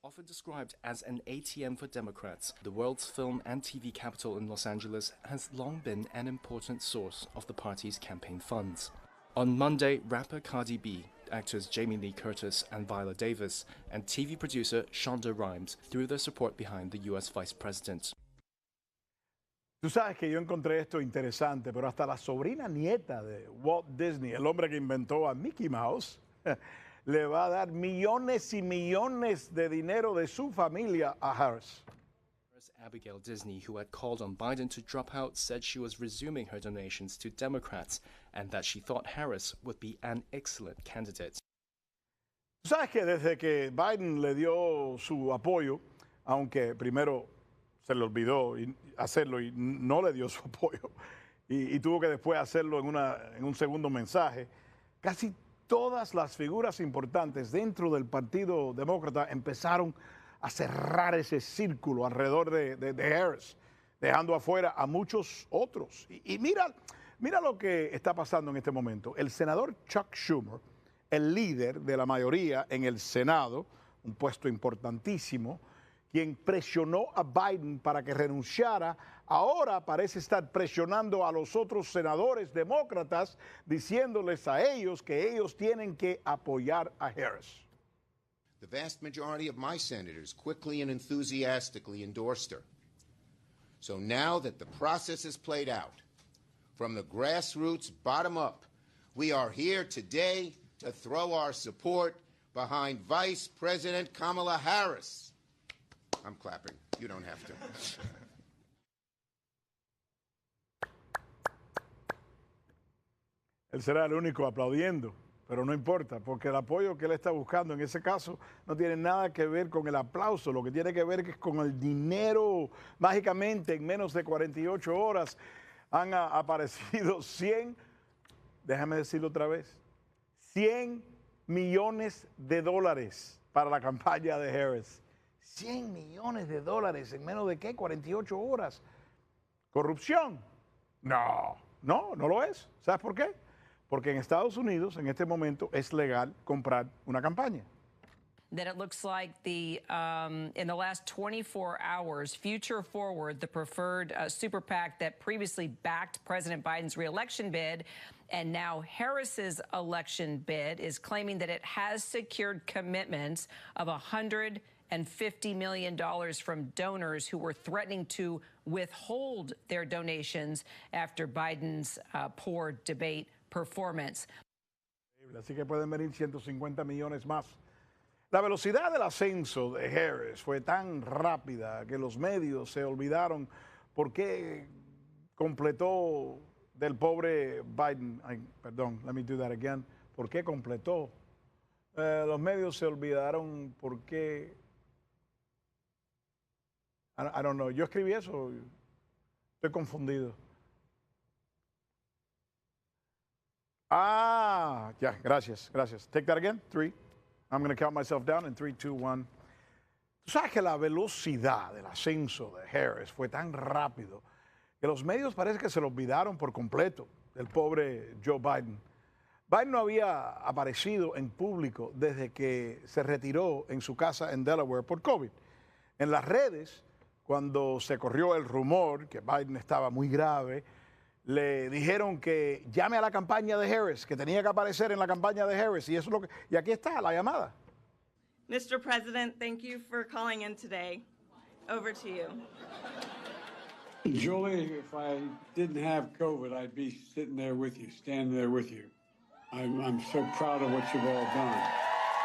Often described as an ATM for Democrats, the world's film and TV capital in Los Angeles has long been an important source of the party's campaign funds. On Monday, rapper Cardi B, actors Jamie Lee Curtis and Viola Davis, and TV producer Shonda Rhimes threw their support behind the U.S. vice president. Tú sabes que yo encontré esto interesante, pero hasta la sobrina nieta de Walt Disney, el hombre que inventó a Mickey Mouse, le va a dar millones y millones de dinero de su familia a Harris. Abigail Disney, who had called on Biden to drop out, said she was resuming her donations to Democrats and that she thought Harris would be an excellent candidate. Tú sabes que desde que Biden le dio su apoyo, aunque primero se le olvidó hacerlo y no le dio su apoyo, y tuvo que después hacerlo en un segundo mensaje, casi todas las figuras importantes dentro del Partido Demócrata empezaron a cerrar ese círculo alrededor de Harris, dejando afuera a muchos otros. Y mira lo que está pasando en este momento. El senador Chuck Schumer, el líder de la mayoría en el Senado, un puesto importantísimo, quien presionó a Biden para que renunciara, ahora parece estar presionando a los otros senadores demócratas, diciéndoles a ellos que ellos tienen que apoyar a Harris. The vast majority of my senators quickly and enthusiastically endorsed her. So now that the process is played out, from the grassroots bottom up, we are here today to throw our support behind Vice President Kamala Harris. I'm clapping. You don't have to. Él será el único aplaudiendo, pero no importa, porque el apoyo que él está buscando en ese caso no tiene nada que ver con el aplauso, lo que tiene que ver es con el dinero. Mágicamente, en menos de 48 horas han aparecido 100, déjame decirlo otra vez, 100 millones de dólares para la campaña de Harris. 100 millones de dólares en menos de ¿qué? 48 horas. ¿Corrupción? No lo es. ¿Sabes por qué? Porque en Estados Unidos en este momento es legal comprar una campaña. That it looks like in the last 24 hours, Future Forward, the preferred super PAC that previously backed President Biden's reelection bid, and now Harris's election bid, is claiming that it has secured commitments of $150 million from donors who were threatening to withhold their donations after Biden's poor debate performance. Así que pueden venir 150 millones más. La velocidad del ascenso de Harris fue tan rápida que los medios se olvidaron por qué completó del pobre Biden. Ay, perdón, let me do that again. ¿Por qué completó? Los medios se olvidaron por qué. I don't know. Yo escribí eso. Estoy confundido. Ya, gracias. Take that again. 3. I'm going to count myself down in 3, 2, 1. Tú sabes que la velocidad del ascenso de Harris fue tan rápido que los medios parece que se lo olvidaron por completo. del pobre Joe Biden. Biden no había aparecido en público desde que se retiró en su casa en Delaware por COVID. En las redes, cuando se corrió el rumor que Biden estaba muy grave, le dijeron que llame a la campaña de Harris, que tenía que aparecer en la campaña de Harris, y eso es lo que, y aquí está la llamada. Mr. President, thank you for calling in today. Over to you. Julie, if I didn't have COVID, I'd be sitting there with you, standing there with you. I'm so proud of what you've all done.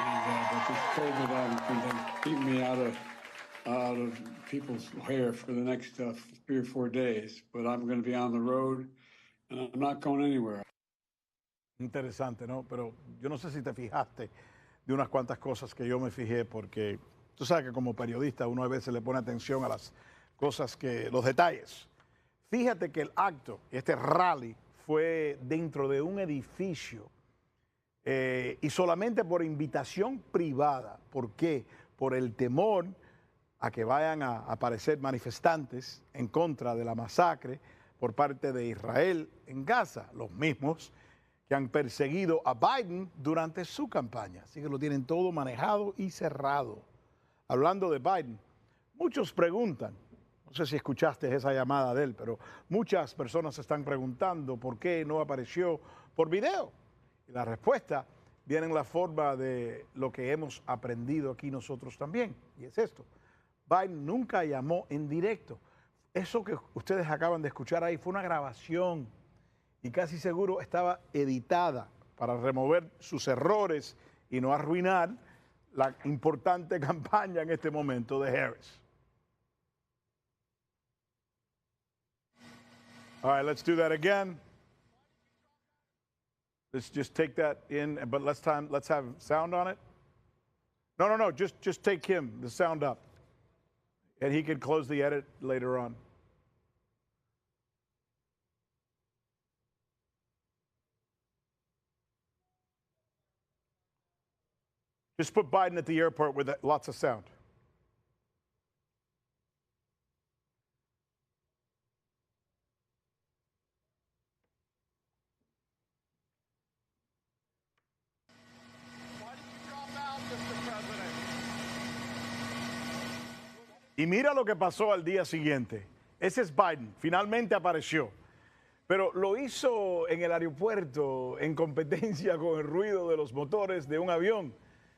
And but this COVID has keep me out of people's hair for the next 3 or 4 days. But I'm going to be on the road, and I'm not going anywhere. Interesante, ¿no? Pero yo no sé si te fijaste de unas cuantas cosas que yo me fijé, porque tú sabes que como periodista uno a veces le pone atención a las cosas los detalles. Fíjate que el acto, este rally, fue dentro de un edificio y solamente por invitación privada. ¿Por qué? Por el temor a que vayan a aparecer manifestantes en contra de la masacre por parte de Israel en Gaza, los mismos que han perseguido a Biden durante su campaña. Así que lo tienen todo manejado y cerrado. Hablando de Biden, muchos preguntan, no sé si escuchaste esa llamada de él, pero muchas personas están preguntando por qué no apareció por video. Y la respuesta viene en la forma de lo que hemos aprendido aquí nosotros también, y es esto. Biden nunca llamó en directo. Eso que ustedes acaban de escuchar ahí fue una grabación y casi seguro estaba editada para remover sus errores y no arruinar la importante campaña en este momento de Harris. All right, let's do that again. Let's just take that in, but let's have sound on it. No, just take him, the sound up. And he can close the edit later on. Just put Biden at the airport with lots of sound. Y mira lo que pasó al día siguiente. Ese es Biden, finalmente apareció. Pero lo hizo en el aeropuerto en competencia con el ruido de los motores de un avión.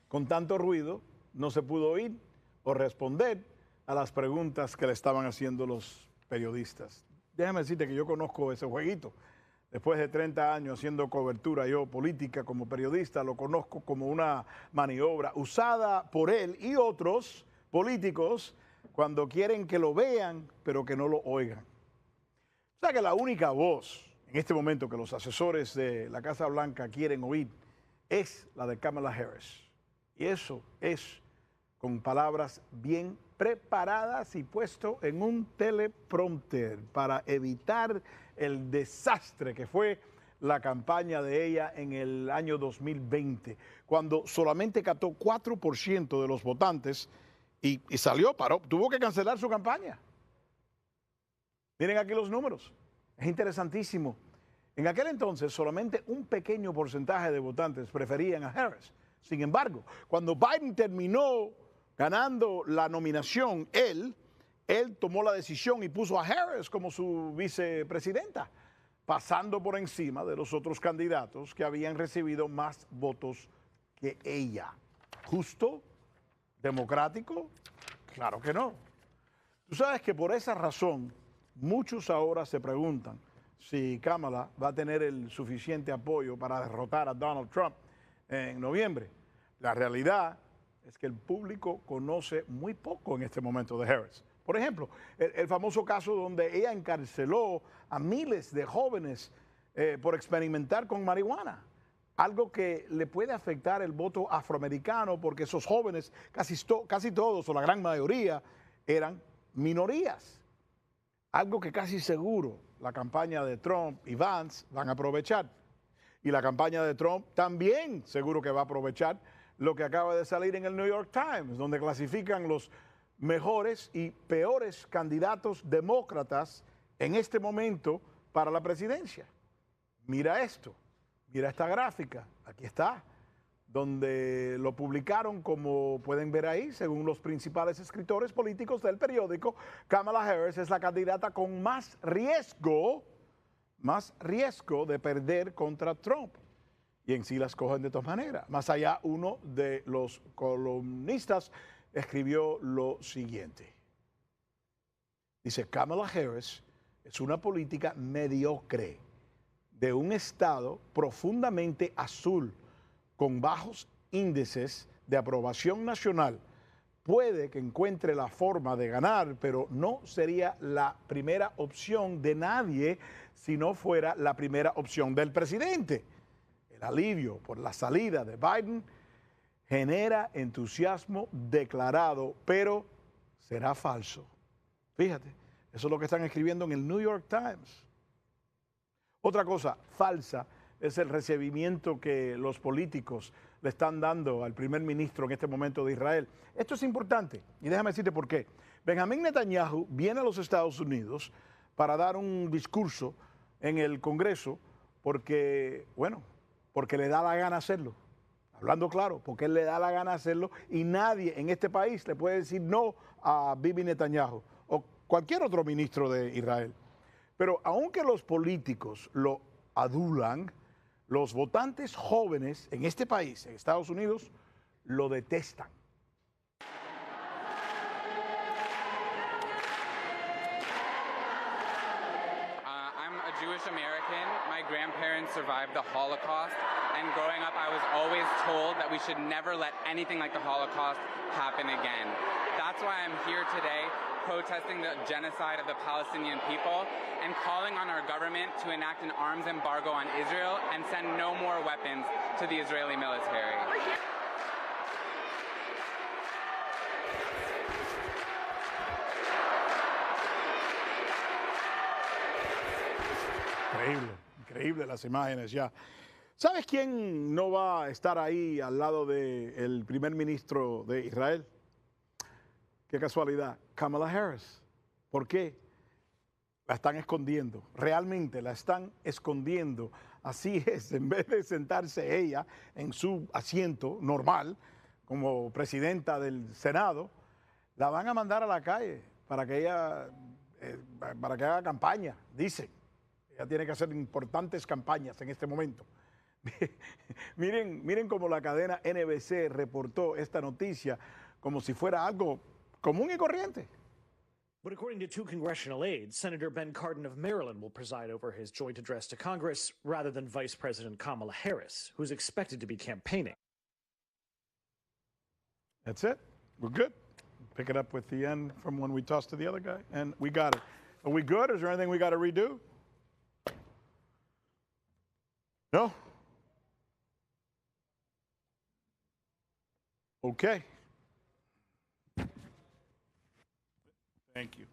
Con tanto ruido no se pudo oír o responder a las preguntas que le estaban haciendo los periodistas. Déjame decirte que yo conozco ese jueguito. Después de 30 años haciendo cobertura yo política como periodista, lo conozco como una maniobra usada por él y otros políticos cuando quieren que lo vean, pero que no lo oigan. O sea que la única voz en este momento que los asesores de la Casa Blanca quieren oír es la de Kamala Harris. Y eso es con palabras bien preparadas y puesto en un teleprompter para evitar el desastre que fue la campaña de ella en el año 2020, cuando solamente captó 4% de los votantes y salió, paró, tuvo que cancelar su campaña. Miren aquí los números, es interesantísimo. En aquel entonces solamente un pequeño porcentaje de votantes preferían a Harris. Sin embargo, cuando Biden terminó ganando la nominación, él tomó la decisión y puso a Harris como su vicepresidenta, pasando por encima de los otros candidatos que habían recibido más votos que ella. ¿Justo? ¿Democrático? Claro que no. Tú sabes que por esa razón muchos ahora se preguntan si Kamala va a tener el suficiente apoyo para derrotar a Donald Trump en noviembre. La realidad es que el público conoce muy poco en este momento de Harris. Por ejemplo, el famoso caso donde ella encarceló a miles de jóvenes por experimentar con marihuana. Algo que le puede afectar el voto afroamericano porque esos jóvenes, casi todos o la gran mayoría, eran minorías. Algo que casi seguro la campaña de Trump y Vance van a aprovechar. Y la campaña de Trump también seguro que va a aprovechar lo que acaba de salir en el New York Times, donde clasifican los mejores y peores candidatos demócratas en este momento para la presidencia. Mira esto, mira esta gráfica, aquí está, donde lo publicaron, como pueden ver ahí, según los principales escritores políticos del periódico, Kamala Harris es la candidata con más riesgo de perder contra Trump. Y en sí las cogen de todas maneras. Más allá, uno de los columnistas escribió lo siguiente. Dice, Kamala Harris es una política mediocre de un estado profundamente azul, con bajos índices de aprobación nacional. Puede que encuentre la forma de ganar, pero no sería la primera opción de nadie si no fuera la primera opción del presidente. El alivio por la salida de Biden genera entusiasmo declarado, pero será falso. Fíjate, eso es lo que están escribiendo en el New York Times. Otra cosa falsa es el recibimiento que los políticos le están dando al primer ministro en este momento de Israel. Esto es importante y déjame decirte por qué. Benjamín Netanyahu viene a los Estados Unidos para dar un discurso en el Congreso porque le da la gana hacerlo. Hablando claro, porque él le da la gana hacerlo y nadie en este país le puede decir no a Bibi Netanyahu o cualquier otro ministro de Israel. Pero aunque los políticos lo adulan, los votantes jóvenes en este país, en Estados Unidos, lo detestan. I'm a Jewish American. My grandparents survived the Holocaust, and growing up I was always told that we should never let anything like the Holocaust happen again. That's why I'm here today protesting the genocide of the Palestinian people and calling on our government to enact an arms embargo on Israel and send no more weapons to the Israeli military. Increíble las imágenes ya. ¿Sabes quién no va a estar ahí al lado del primer ministro de Israel? Qué casualidad, Kamala Harris. ¿Por qué? La están escondiendo, realmente la están escondiendo. Así es, en vez de sentarse ella en su asiento normal, como presidenta del Senado, la van a mandar a la calle para que ella, para que haga campaña, dicen. Ella tiene que hacer importantes campañas en este momento. miren cómo la cadena NBC reportó esta noticia como si fuera algo común y corriente. But according to two congressional aides, Senator Ben Cardin of Maryland will preside over his joint address to Congress rather than Vice President Kamala Harris, who's expected to be campaigning. That's it. We're good. Pick it up with the end from when we tossed to the other guy, and we got it. Are we good? Is there anything we got to redo? No? Okay. Thank you.